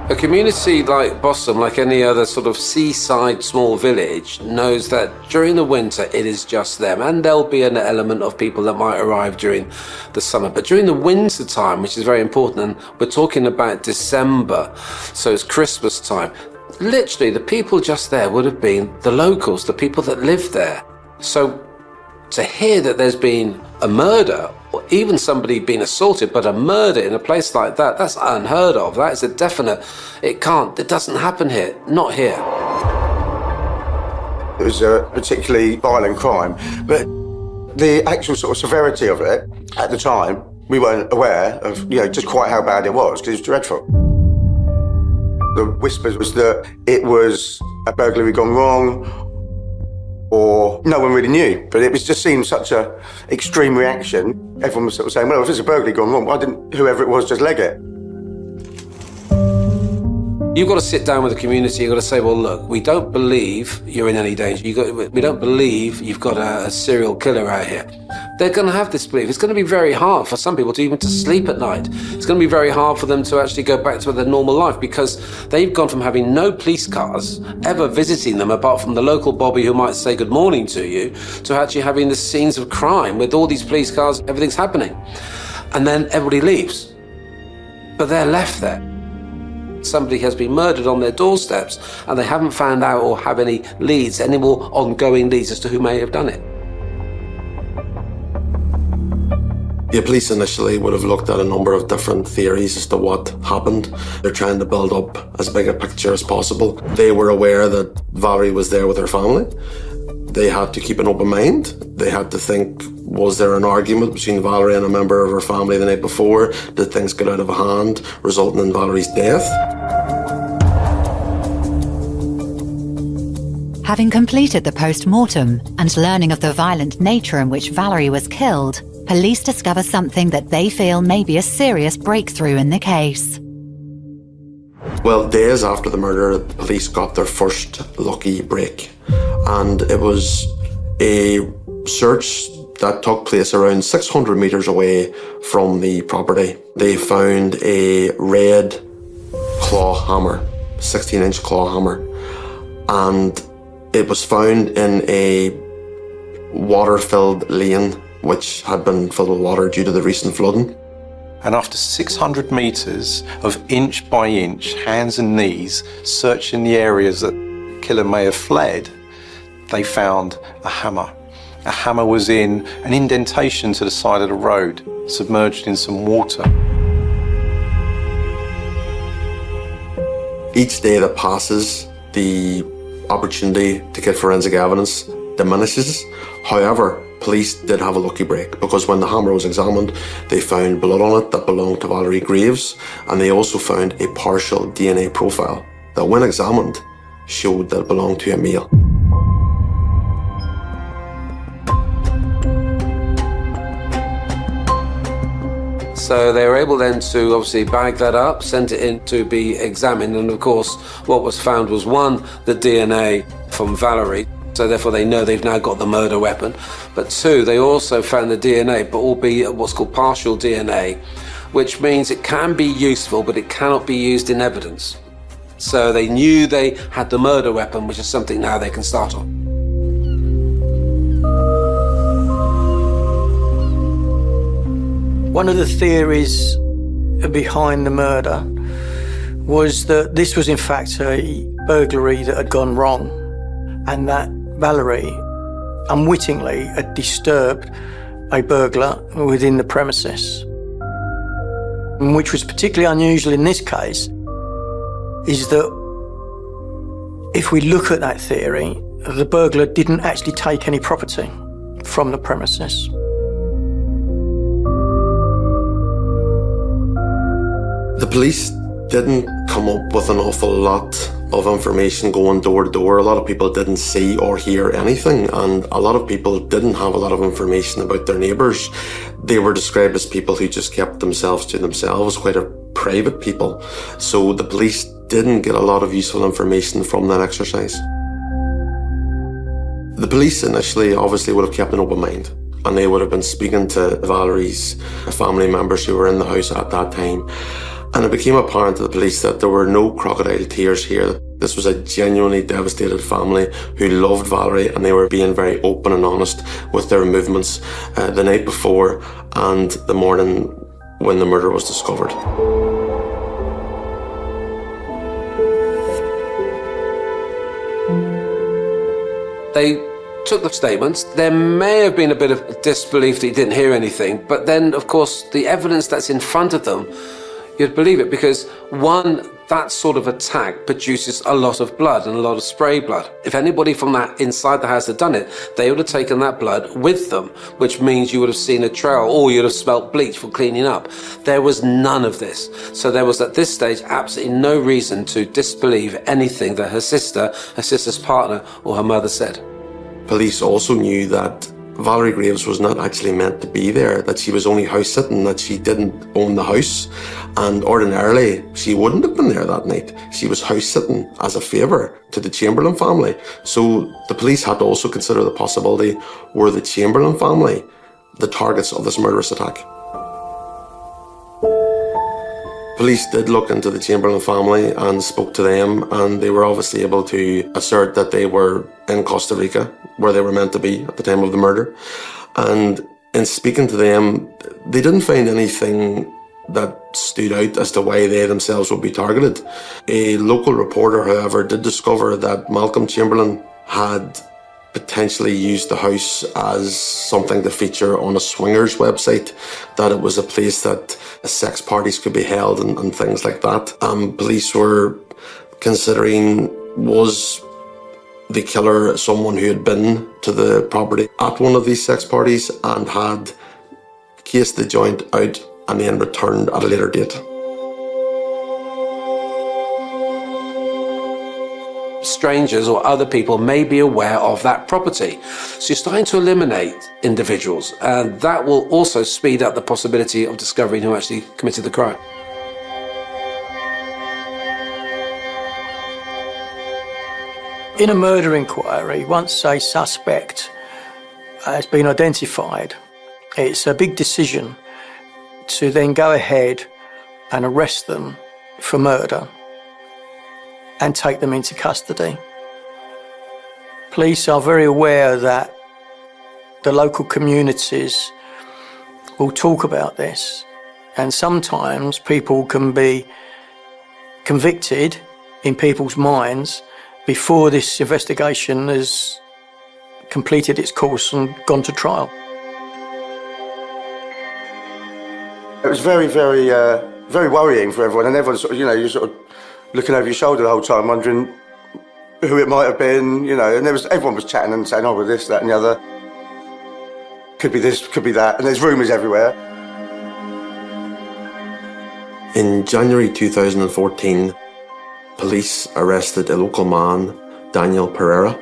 A community like Bosham, like any other sort of seaside small village, knows that during the winter it is just them, and there'll be an element of people that might arrive during the summer. But during the winter time, which is very important, and we're talking about December, so it's Christmas time, literally the people just there would have been the locals, the people that live there. So to hear that there's been a murder, or even somebody being assaulted, but a murder in a place like that, that's unheard of. That is a definite, it doesn't happen here, not here. It was a particularly violent crime, but the actual sort of severity of it, at the time, we weren't aware of, just quite how bad it was, because it was dreadful. The whispers was that it was a burglary gone wrong, or no one really knew, but it was just seemed such an extreme reaction. Everyone was sort of saying, well, if it's a burglary gone wrong, why didn't whoever it was just leg it? You've got to sit down with the community, you've got to say, well, look, we don't believe you're in any danger. We don't believe you've got a serial killer out here. They're going to have this belief. It's going to be very hard for some people to even to sleep at night. It's going to be very hard for them to actually go back to their normal life, because they've gone from having no police cars ever visiting them apart from the local Bobby who might say good morning to you, to actually having the scenes of crime with all these police cars, everything's happening. And then everybody leaves. But they're left there. Somebody has been murdered on their doorsteps and they haven't found out or have any leads, any more ongoing leads as to who may have done it. The police initially would have looked at a number of different theories as to what happened. They're trying to build up as big a picture as possible. They were aware that Valerie was there with her family. They had to keep an open mind. They had to think, was there an argument between Valerie and a member of her family the night before? Did things get out of hand, resulting in Valerie's death? Having completed the post-mortem and learning of the violent nature in which Valerie was killed, police discover something that they feel may be a serious breakthrough in the case. Well, days after the murder, the police got their first lucky break. And it was a search that took place around 600 metres away from the property. They found a red claw hammer, 16-inch claw hammer. And it was found in a water-filled lane which had been filled with water due to the recent flooding. And after 600 metres of inch by inch, hands and knees, searching the areas that the killer may have fled, they found a hammer. A hammer was in an indentation to the side of the road, submerged in some water. Each day that passes, the opportunity to get forensic evidence diminishes. However, police did have a lucky break, because when the hammer was examined, they found blood on it that belonged to Valerie Graves, and they also found a partial DNA profile that, when examined, showed that it belonged to a male. So they were able then to obviously bag that up, send it in to be examined, and of course what was found was, one, the DNA from Valerie, so therefore they know they've now got the murder weapon, but two, they also found the DNA, but albeit what's called partial DNA, which means it can be useful but it cannot be used in evidence. So they knew they had the murder weapon, which is something now they can start on. One of the theories behind the murder was that this was in fact a burglary that had gone wrong, and that Valerie unwittingly had disturbed a burglar within the premises. And which was particularly unusual in this case is that if we look at that theory, the burglar didn't actually take any property from the premises. The police didn't come up with an awful lot of information going door to door. A lot of people didn't see or hear anything, and a lot of people didn't have a lot of information about their neighbours. They were described as people who just kept themselves to themselves, quite a private people. So the police didn't get a lot of useful information from that exercise. The police initially obviously would have kept an open mind, and they would have been speaking to Valerie's family members who were in the house at that time. And it became apparent to the police that there were no crocodile tears here. This was a genuinely devastated family who loved Valerie, and they were being very open and honest with their movements the night before and the morning when the murder was discovered. They took the statements. There may have been a bit of disbelief that he didn't hear anything, but then, of course, the evidence that's in front of them, you'd believe it, because one, that sort of attack produces a lot of blood and a lot of spray blood. If anybody from that inside the house had done it, they would have taken that blood with them, which means you would have seen a trail, or you'd have smelt bleach for cleaning up. There was none of this. So there was at this stage absolutely no reason to disbelieve anything that her sister's partner, or her mother said. Police also knew that Valerie Graves was not actually meant to be there, that she was only house sitting, that she didn't own the house, and ordinarily she wouldn't have been there that night. She was house sitting as a favour to the Chamberlain family. So the police had to also consider the possibility, were the Chamberlain family the targets of this murderous attack? Police did look into the Chamberlain family and spoke to them, and they were obviously able to assert that they were in Costa Rica, where they were meant to be at the time of the murder. And in speaking to them, they didn't find anything that stood out as to why they themselves would be targeted. A local reporter, however, did discover that Malcolm Chamberlain had potentially used the house as something to feature on a swingers website, that it was a place that sex parties could be held and things like that. Police were considering, was the killer someone who had been to the property at one of these sex parties and had cased the joint out and then returned at a later date. Strangers or other people may be aware of that property. So you're starting to eliminate individuals, and that will also speed up the possibility of discovering who actually committed the crime. In a murder inquiry, once a suspect has been identified, it's a big decision to then go ahead and arrest them for murder and take them into custody. Police are very aware that the local communities will talk about this, And sometimes people can be convicted in people's minds before this investigation has completed its course and gone to trial. It was very, very, very worrying for everyone, and everyone sort of, you're sort of looking over your shoulder the whole time, wondering who it might have been, and everyone was chatting and saying, oh, well, this, that and the other. Could be this, could be that, and there's rumours everywhere. In January 2014, police arrested a local man, Daniel Pereira,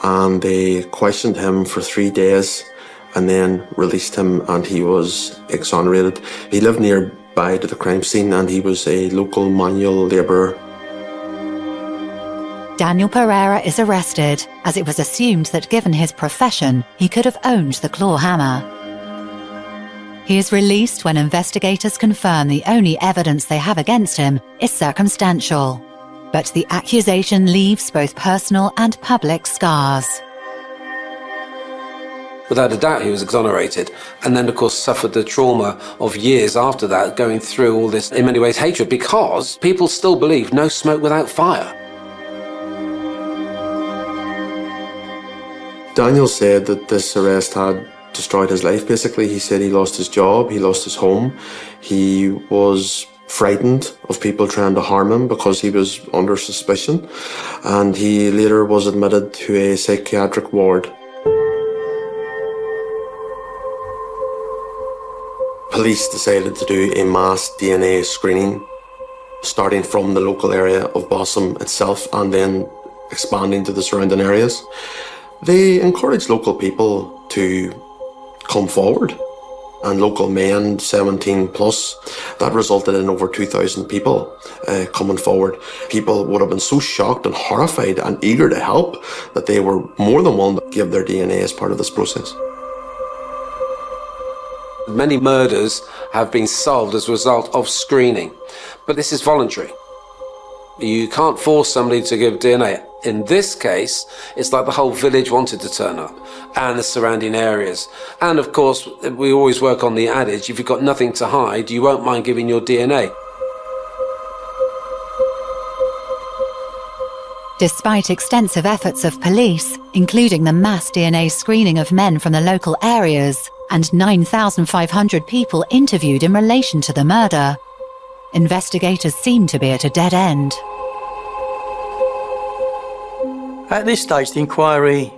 and they questioned him for 3 days and then released him, and he was exonerated. He lived nearby to the crime scene and he was a local manual labourer. Daniel Pereira is arrested, as it was assumed that given his profession, he could have owned the claw hammer. He is released when investigators confirm the only evidence they have against him is circumstantial. But the accusation leaves both personal and public scars. Without a doubt, he was exonerated, and then, of course, suffered the trauma of years after that, going through all this, in many ways, hatred, because people still believe no smoke without fire. Daniel said that this arrest had destroyed his life, basically. He said he lost his job, he lost his home, he was frightened of people trying to harm him because he was under suspicion, and he later was admitted to a psychiatric ward. Police decided to do a mass DNA screening, starting from the local area of Bossum itself and then expanding to the surrounding areas. They encouraged local people to come forward, and local men, 17 plus, that resulted in over 2,000 people coming forward. People would have been so shocked and horrified and eager to help that they were more than willing to give their DNA as part of this process. Many murders have been solved as a result of screening, but this is voluntary. You can't force somebody to give DNA. In this case, it's like the whole village wanted to turn up, and the surrounding areas. And of course, we always work on the adage, if you've got nothing to hide, you won't mind giving your DNA. Despite extensive efforts of police, including the mass DNA screening of men from the local areas, and 9,500 people interviewed in relation to the murder, investigators seem to be at a dead end. At this stage, the inquiry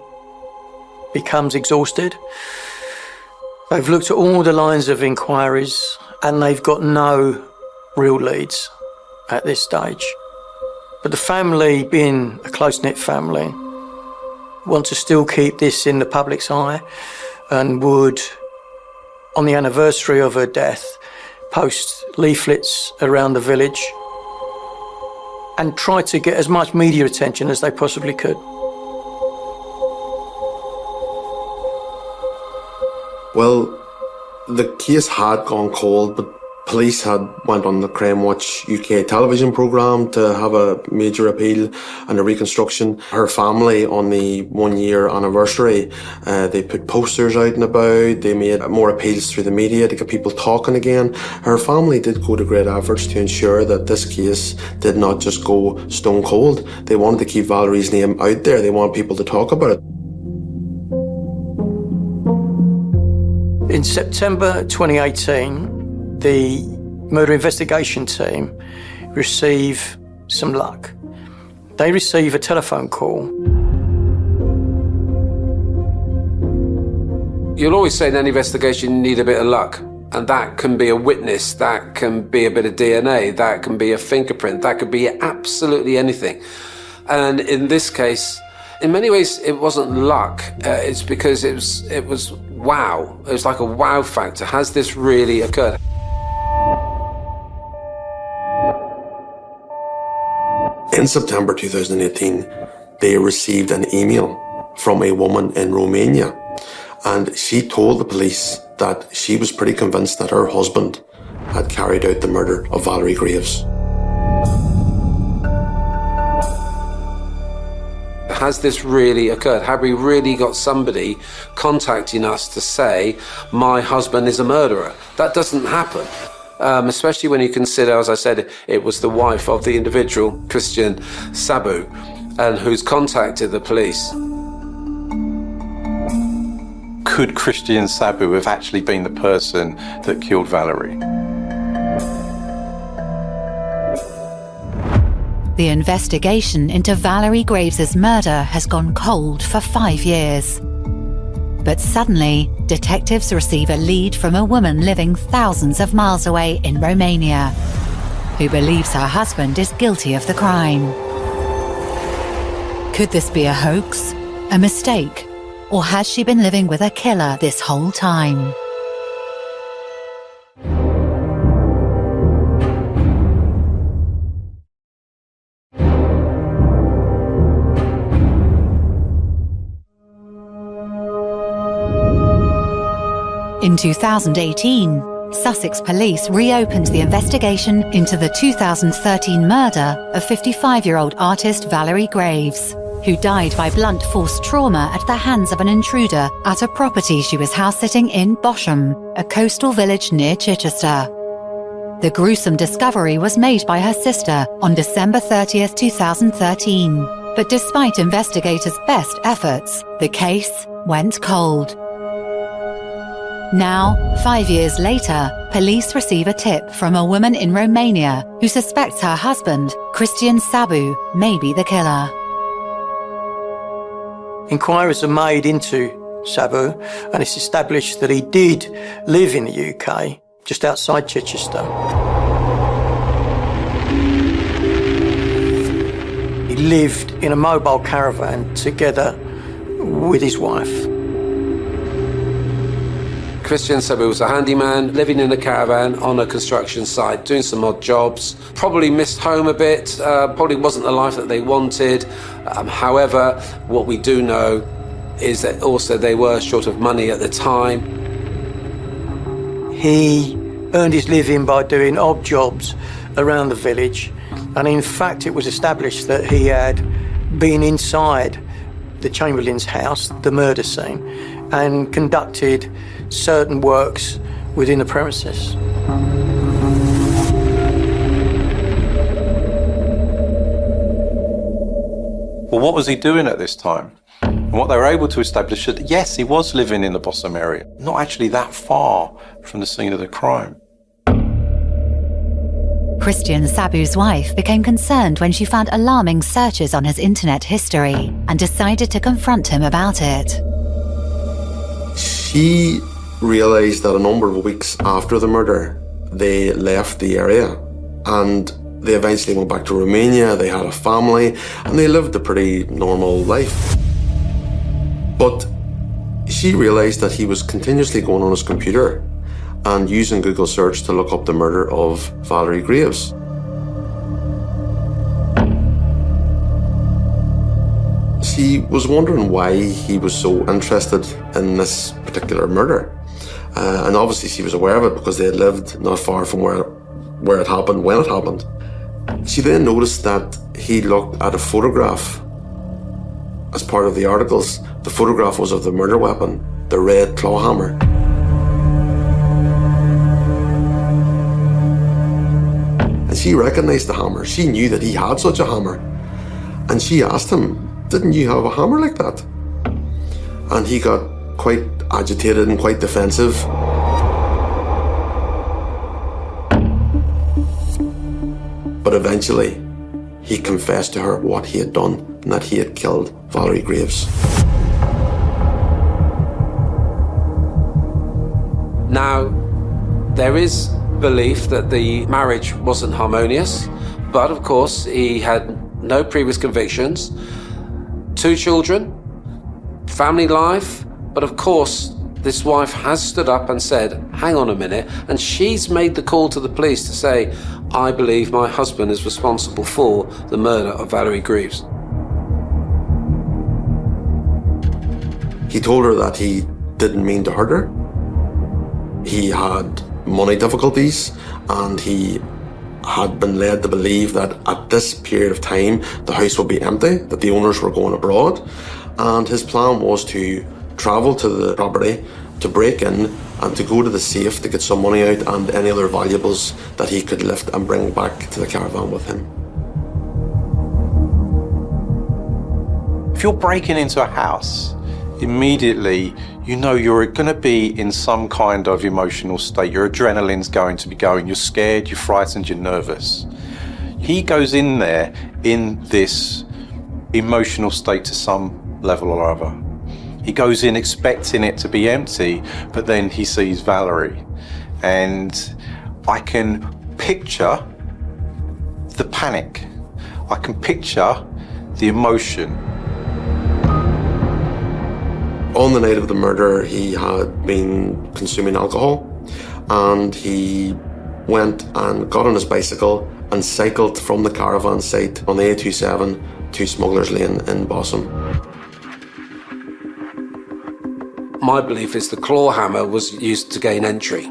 becomes exhausted. They've looked at all the lines of inquiries and they've got no real leads at this stage. But the family, being a close-knit family, want to still keep this in the public's eye and would, on the anniversary of her death, post leaflets around the village and try to get as much media attention as they possibly could. Well, the case had gone cold, but police had went on the Crime Watch UK television programme to have a major appeal and a reconstruction. Her family, on the 1 year anniversary, they put posters out and about, they made more appeals through the media to get people talking again. Her family did go to great efforts to ensure that this case did not just go stone cold. They wanted to keep Valerie's name out there, they wanted people to talk about it. In September 2018, the murder investigation team receive some luck. They receive a telephone call. You'll always say in any investigation you need a bit of luck. And that can be a witness, that can be a bit of DNA, that can be a fingerprint, that could be absolutely anything. And in this case, in many ways, it wasn't luck. It's because it was wow. It was like a wow factor. Has this really occurred? In September 2018, they received an email from a woman in Romania, and she told the police that she was pretty convinced that her husband had carried out the murder of Valerie Graves. Has this really occurred? Have we really got somebody contacting us to say, my husband is a murderer? That doesn't happen. especially when you consider, as I said, it was the wife of the individual, Christian Sabu, and who's contacted the police. Could Christian Sabu have actually been the person that killed Valerie? The investigation into Valerie Graves' murder has gone cold for 5 years. But suddenly, detectives receive a lead from a woman living thousands of miles away in Romania, who believes her husband is guilty of the crime. Could this be a hoax, a mistake, or has she been living with a killer this whole time? In 2018, Sussex Police reopened the investigation into the 2013 murder of 55-year-old artist Valerie Graves, who died by blunt force trauma at the hands of an intruder at a property she was house-sitting in Bosham, a coastal village near Chichester. The gruesome discovery was made by her sister on December 30th, 2013. But despite investigators' best efforts, the case went cold. Now, 5 years later, police receive a tip from a woman in Romania who suspects her husband, Christian Sabu, may be the killer. Inquiries are made into Sabu, and it's established that he did live in the UK, just outside Chichester. He lived in a mobile caravan together with his wife. Christian Sabu was a handyman, living in a caravan on a construction site, doing some odd jobs. Probably missed home a bit, probably wasn't the life that they wanted. However, what we do know is that also they were short of money at the time. He earned his living by doing odd jobs around the village, and in fact it was established that he had been inside the Chamberlain's house, the murder scene, and conducted certain works within the premises. Well, what was he doing at this time? And what they were able to establish that, yes, he was living in the Bosham area, not actually that far from the scene of the crime. Christian Sabu's wife became concerned when she found alarming searches on his internet history and decided to confront him about it. She realised that a number of weeks after the murder, they left the area and they eventually went back to Romania. They had a family and they lived a pretty normal life. But she realised that he was continuously going on his computer and using Google search to look up the murder of Valerie Graves. She was wondering why he was so interested in this particular murder. And obviously she was aware of it because they had lived not far from where it happened, when it happened. She then noticed that he looked at a photograph as part of the articles. The photograph was of the murder weapon, the red claw hammer. And she recognised the hammer. She knew that he had such a hammer. And she asked him, "Didn't you have a hammer like that?" And he got quite agitated and quite defensive. But eventually, he confessed to her what he had done and that he had killed Valerie Graves. Now, there is belief that the marriage wasn't harmonious, but of course he had no previous convictions, 2 children, family life, but of course this wife has stood up and said, hang on a minute, and she's made the call to the police to say, I believe my husband is responsible for the murder of Valerie Graves. He told her that he didn't mean to hurt her. He had money difficulties and he had been led to believe that at this period of time the house would be empty, that the owners were going abroad, and his plan was to travel to the property to break in and to go to the safe to get some money out and any other valuables that he could lift and bring back to the caravan with him. If you're breaking into a house, immediately you know you're going to be in some kind of emotional state. Your adrenaline's going to be going. You're scared, you're frightened, you're nervous. He goes in there in this emotional state to some level or other. He goes in expecting it to be empty, but then he sees Valerie. And I can picture the panic. I can picture the emotion. On the night of the murder, he had been consuming alcohol, and he went and got on his bicycle and cycled from the caravan site on the A27 to Smugglers Lane in Bossum. My belief is the claw hammer was used to gain entry.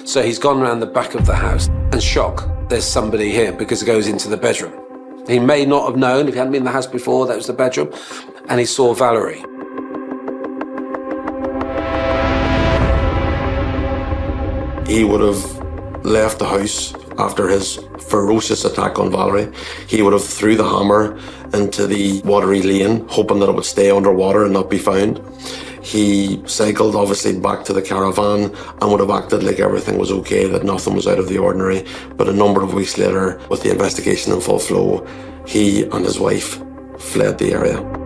So he's gone around the back of the house and shock, there's somebody here, because it goes into the bedroom. He may not have known, if he hadn't been in the house before, that was the bedroom, and he saw Valerie. He would have left the house after his ferocious attack on Valerie. He would have threw the hammer into the watery lane, hoping that it would stay underwater and not be found. He cycled obviously back to the caravan and would have acted like everything was okay, that nothing was out of the ordinary. But a number of weeks later, with the investigation in full flow, he and his wife fled the area.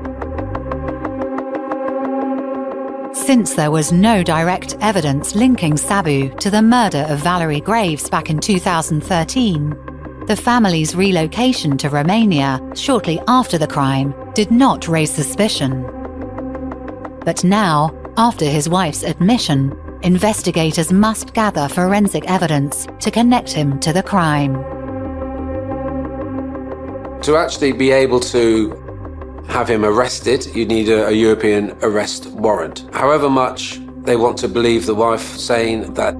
Since there was no direct evidence linking Sabu to the murder of Valerie Graves back in 2013, the family's relocation to Romania shortly after the crime did not raise suspicion. But now, after his wife's admission, investigators must gather forensic evidence to connect him to the crime. To actually be able to have him arrested, you need a European arrest warrant. However much they want to believe the wife saying that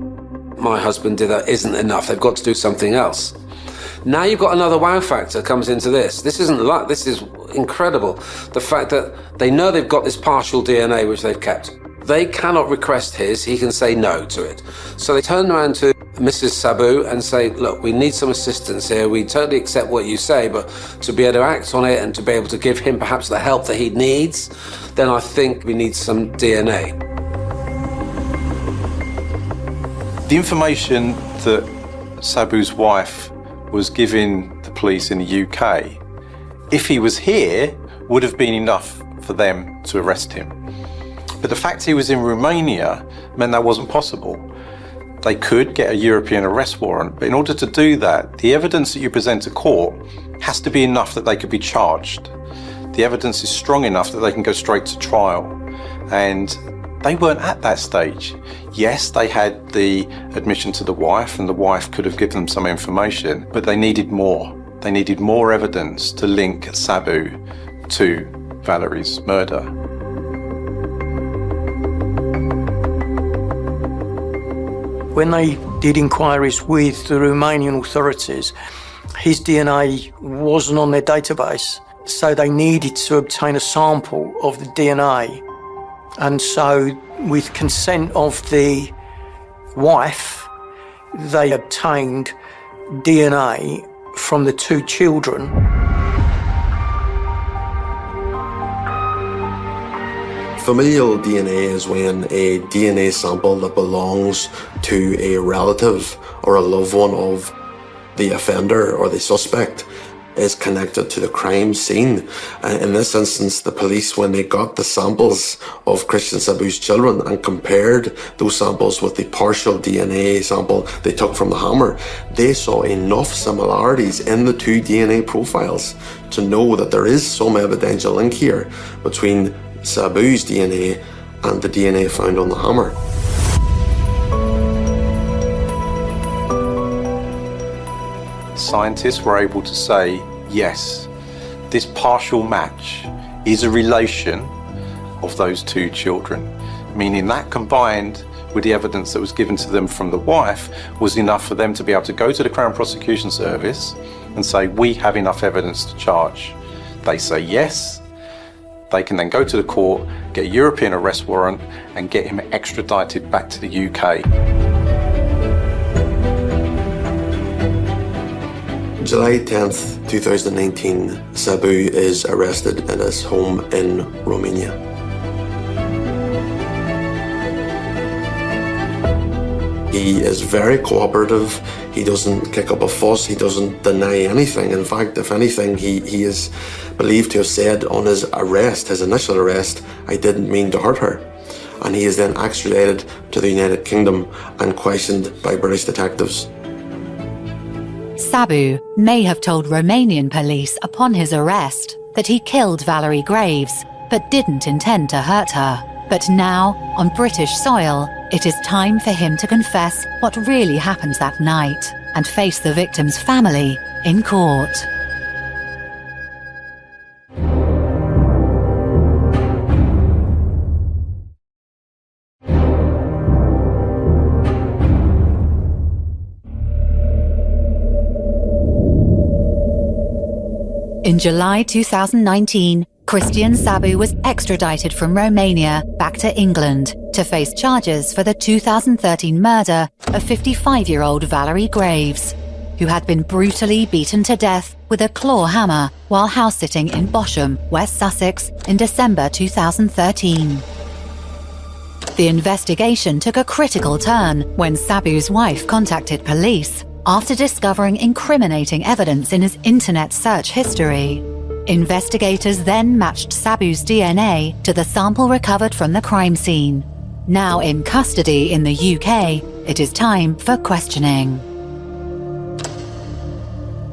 my husband did that isn't enough, they've got to do something else. Now you've got another wow factor comes into this. This isn't luck, this is incredible. The fact that they know they've got this partial DNA which they've kept. They cannot request his, he can say no to it. So they turn around to Mrs. Sabu and say, look, we need some assistance here. We totally accept what you say, but to be able to act on it and to be able to give him perhaps the help that he needs, then I think we need some DNA. The information that Sabu's wife was giving the police in the UK, if he was here, would have been enough for them to arrest him. But the fact he was in Romania meant that wasn't possible. They could get a European arrest warrant, but in order to do that, the evidence that you present to court has to be enough that they could be charged. The evidence is strong enough that they can go straight to trial. And they weren't at that stage. Yes, they had the admission to the wife, and the wife could have given them some information, but they needed more. They needed more evidence to link Sabu to Valerie's murder. When they did inquiries with the Romanian authorities, his DNA wasn't on their database, so they needed to obtain a sample of the DNA. And so, with consent of the wife, they obtained DNA from the two children. Familial DNA is when a DNA sample that belongs to a relative or a loved one of the offender or the suspect is connected to the crime scene. In this instance, the police, when they got the samples of Christian Sabu's children and compared those samples with the partial DNA sample they took from the hammer, they saw enough similarities in the two DNA profiles to know that there is some evidential link here between Sabu's DNA and the DNA found on the hammer. Scientists were able to say, yes, this partial match is a relation of those two children, meaning that combined with the evidence that was given to them from the wife was enough for them to be able to go to the Crown Prosecution Service and say, we have enough evidence to charge. They say yes. They can then go to the court, get a European arrest warrant and get him extradited back to the UK. July 10th, 2019, Sabu is arrested in his home in Romania. He is very cooperative. He doesn't kick up a fuss. He doesn't deny anything. In fact, if anything, he is believed to have said on his arrest, his initial arrest, "I didn't mean to hurt her." And he is then extradited to the United Kingdom and questioned by British detectives. Sabu may have told Romanian police upon his arrest that he killed Valerie Graves, but didn't intend to hurt her. But now, on British soil, it is time for him to confess what really happened that night and face the victim's family in court. In July 2019, Cristian Sabu was extradited from Romania back to England to face charges for the 2013 murder of 55-year-old Valerie Graves, who had been brutally beaten to death with a claw hammer while house-sitting in Bosham, West Sussex, in December 2013. The investigation took a critical turn when Sabu's wife contacted police after discovering incriminating evidence in his internet search history. Investigators then matched Sabu's DNA to the sample recovered from the crime scene. Now in custody in the UK, it is time for questioning.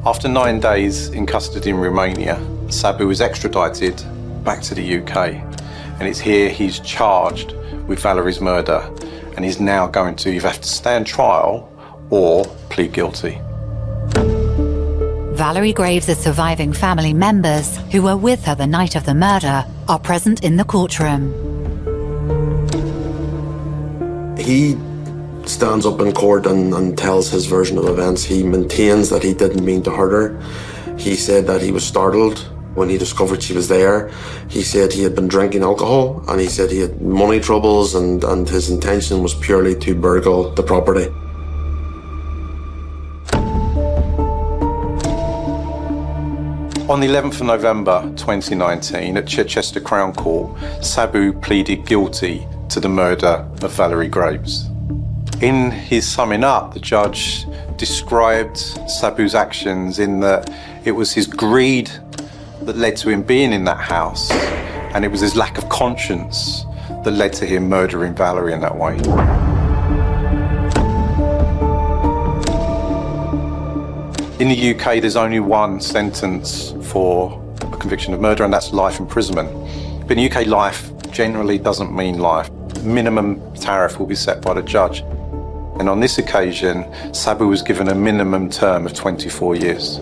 After 9 days in custody in Romania, Sabu was extradited back to the UK. And it's here he's charged with Valerie's murder. And he's now going to either have to stand trial or plead guilty. Valerie Graves' surviving family members, who were with her the night of the murder, are present in the courtroom. He stands up in court and tells his version of events. He maintains that he didn't mean to hurt her. He said that he was startled when he discovered she was there. He said he had been drinking alcohol, and he said he had money troubles, and his intention was purely to burgle the property. On the 11th of November 2019 at Chichester Crown Court, Sabu pleaded guilty to the murder of Valerie Graves. In his summing up, the judge described Sabu's actions in that it was his greed that led to him being in that house, and it was his lack of conscience that led to him murdering Valerie in that way. In the UK, there's only one sentence for a conviction of murder, and that's life imprisonment. But in UK, life generally doesn't mean life. Minimum tariff will be set by the judge. And on this occasion, Sabu was given a minimum term of 24 years.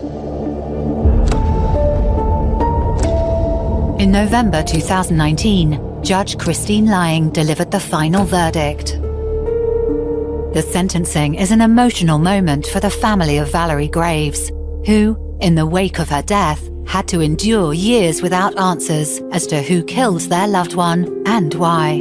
In November 2019, Judge Christine Lying delivered the final verdict. The sentencing is an emotional moment for the family of Valerie Graves, who, in the wake of her death, had to endure years without answers as to who killed their loved one and why.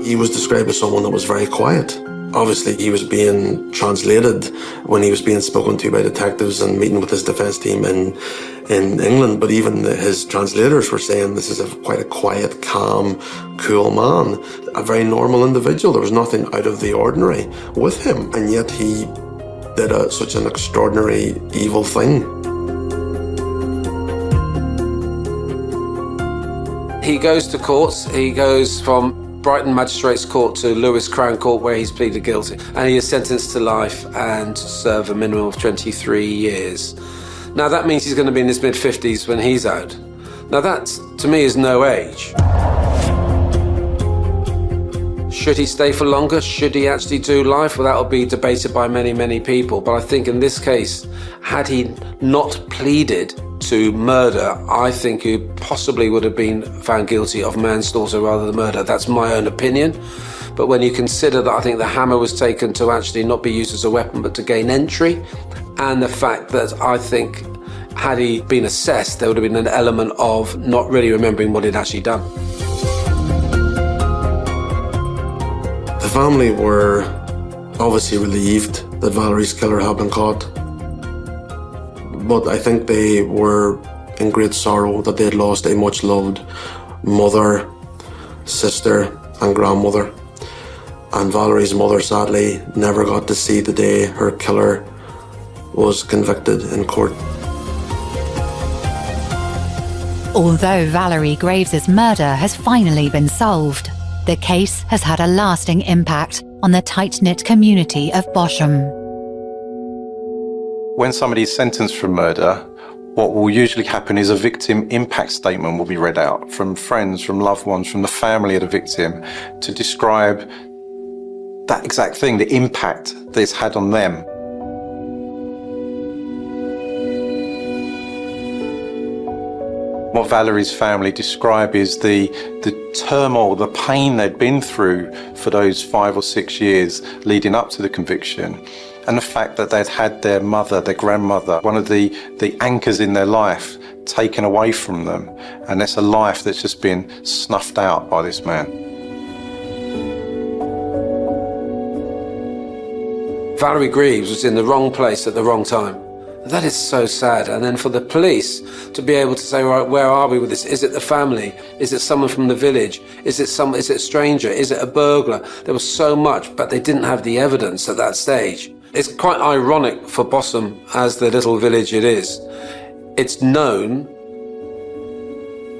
He was described as someone that was very quiet. Obviously, he was being translated when he was being spoken to by detectives and meeting with his defence team in England. But even his translators were saying this is quite a quiet, calm, cool man, a very normal individual. There was nothing out of the ordinary with him, and yet he did such an extraordinary, evil thing. He goes to courts. He goes from Brighton Magistrates Court to Lewes Crown Court, where he's pleaded guilty, and he is sentenced to life and to serve a minimum of 23 years. Now that means he's going to be in his mid-50s when he's out. Now that, to me, is no age. Should he stay for longer? Should he actually do life? Well, that will be debated by many, many people. But I think in this case, had he not pleaded to murder, I think he possibly would have been found guilty of manslaughter rather than murder. That's my own opinion. But when you consider that I think the hammer was taken to actually not be used as a weapon but to gain entry, and the fact that I think Had he been assessed, there would have been an element of not really remembering what he'd actually done. The family were obviously relieved that Valerie's killer had been caught. But I think they were in great sorrow that they had lost a much loved mother, sister and grandmother. And Valerie's mother sadly never got to see the day her killer was convicted in court. Although Valerie Graves' murder has finally been solved, the case has had a lasting impact on the tight-knit community of Bosham. When somebody is sentenced for murder, what will usually happen is a victim impact statement will be read out from friends, from loved ones, from the family of the victim to describe that exact thing, the impact that it's had on them. What Valerie's family describe is the turmoil, the pain they'd been through for those 5 or 6 years leading up to the conviction, and the fact that they'd had their mother, their grandmother, one of the anchors in their life, taken away from them. And that's a life that's just been snuffed out by this man. Valerie Greaves was in the wrong place at the wrong time. That is so sad. And then for the police to be able to say, right, where are we with this? Is it the family? Is it someone from the village? Is it a stranger? Is it a burglar? There was so much, but they didn't have the evidence at that stage. It's quite ironic for Bosham, as the little village it is. It's known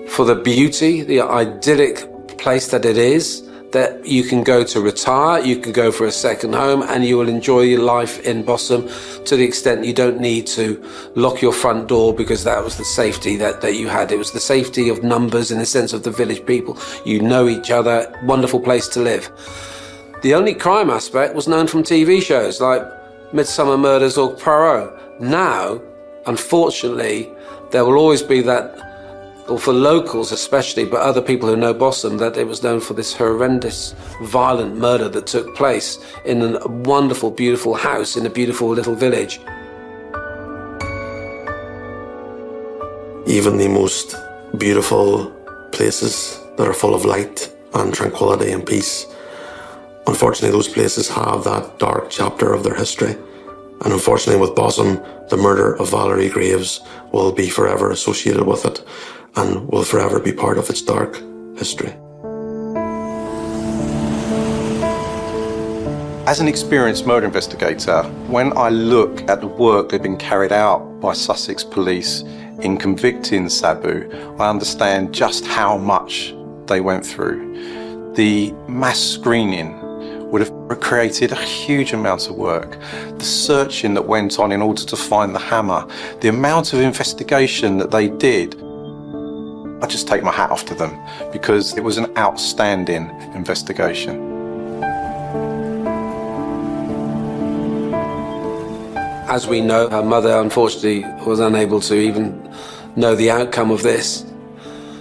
for the beauty, the idyllic place that it is, that you can go to retire, you can go for a second home, and you will enjoy your life in Bosham to the extent you don't need to lock your front door, because that was the safety that you had. It was the safety of numbers in the sense of the village people. You know each other, wonderful place to live. The only crime aspect was known from TV shows like Midsummer Murders or Poirot. Now, unfortunately, there will always be that, or for locals especially, but other people who know Bosham, that it was known for this horrendous, violent murder that took place in a wonderful, beautiful house in a beautiful little village. Even the most beautiful places that are full of light and tranquility and peace, unfortunately those places have that dark chapter of their history. And unfortunately with Bosham, the murder of Valerie Graves will be forever associated with it and will forever be part of its dark history. As an experienced murder investigator, when I look at the work that had been carried out by Sussex Police in convicting Sabu, I understand just how much they went through. The mass screening would have created a huge amount of work. The searching that went on in order to find the hammer, the amount of investigation that they did, I just take my hat off to them, because it was an outstanding investigation. As we know, her mother unfortunately was unable to even know the outcome of this.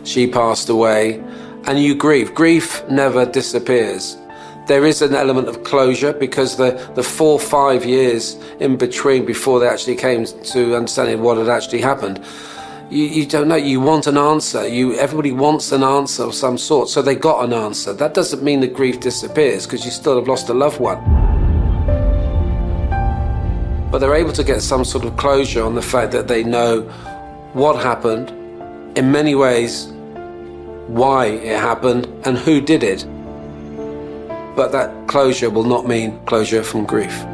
She passed away, and you grieve. Grief never disappears. There is an element of closure, because the 4 or 5 years in between before they actually came to understanding what had actually happened, you don't know. You want an answer. Everybody wants an answer of some sort, so they got an answer. That doesn't mean the grief disappears, because you still have lost a loved one. But they're able to get some sort of closure on the fact that they know what happened, in many ways why it happened, and who did it. But that closure will not mean closure from grief.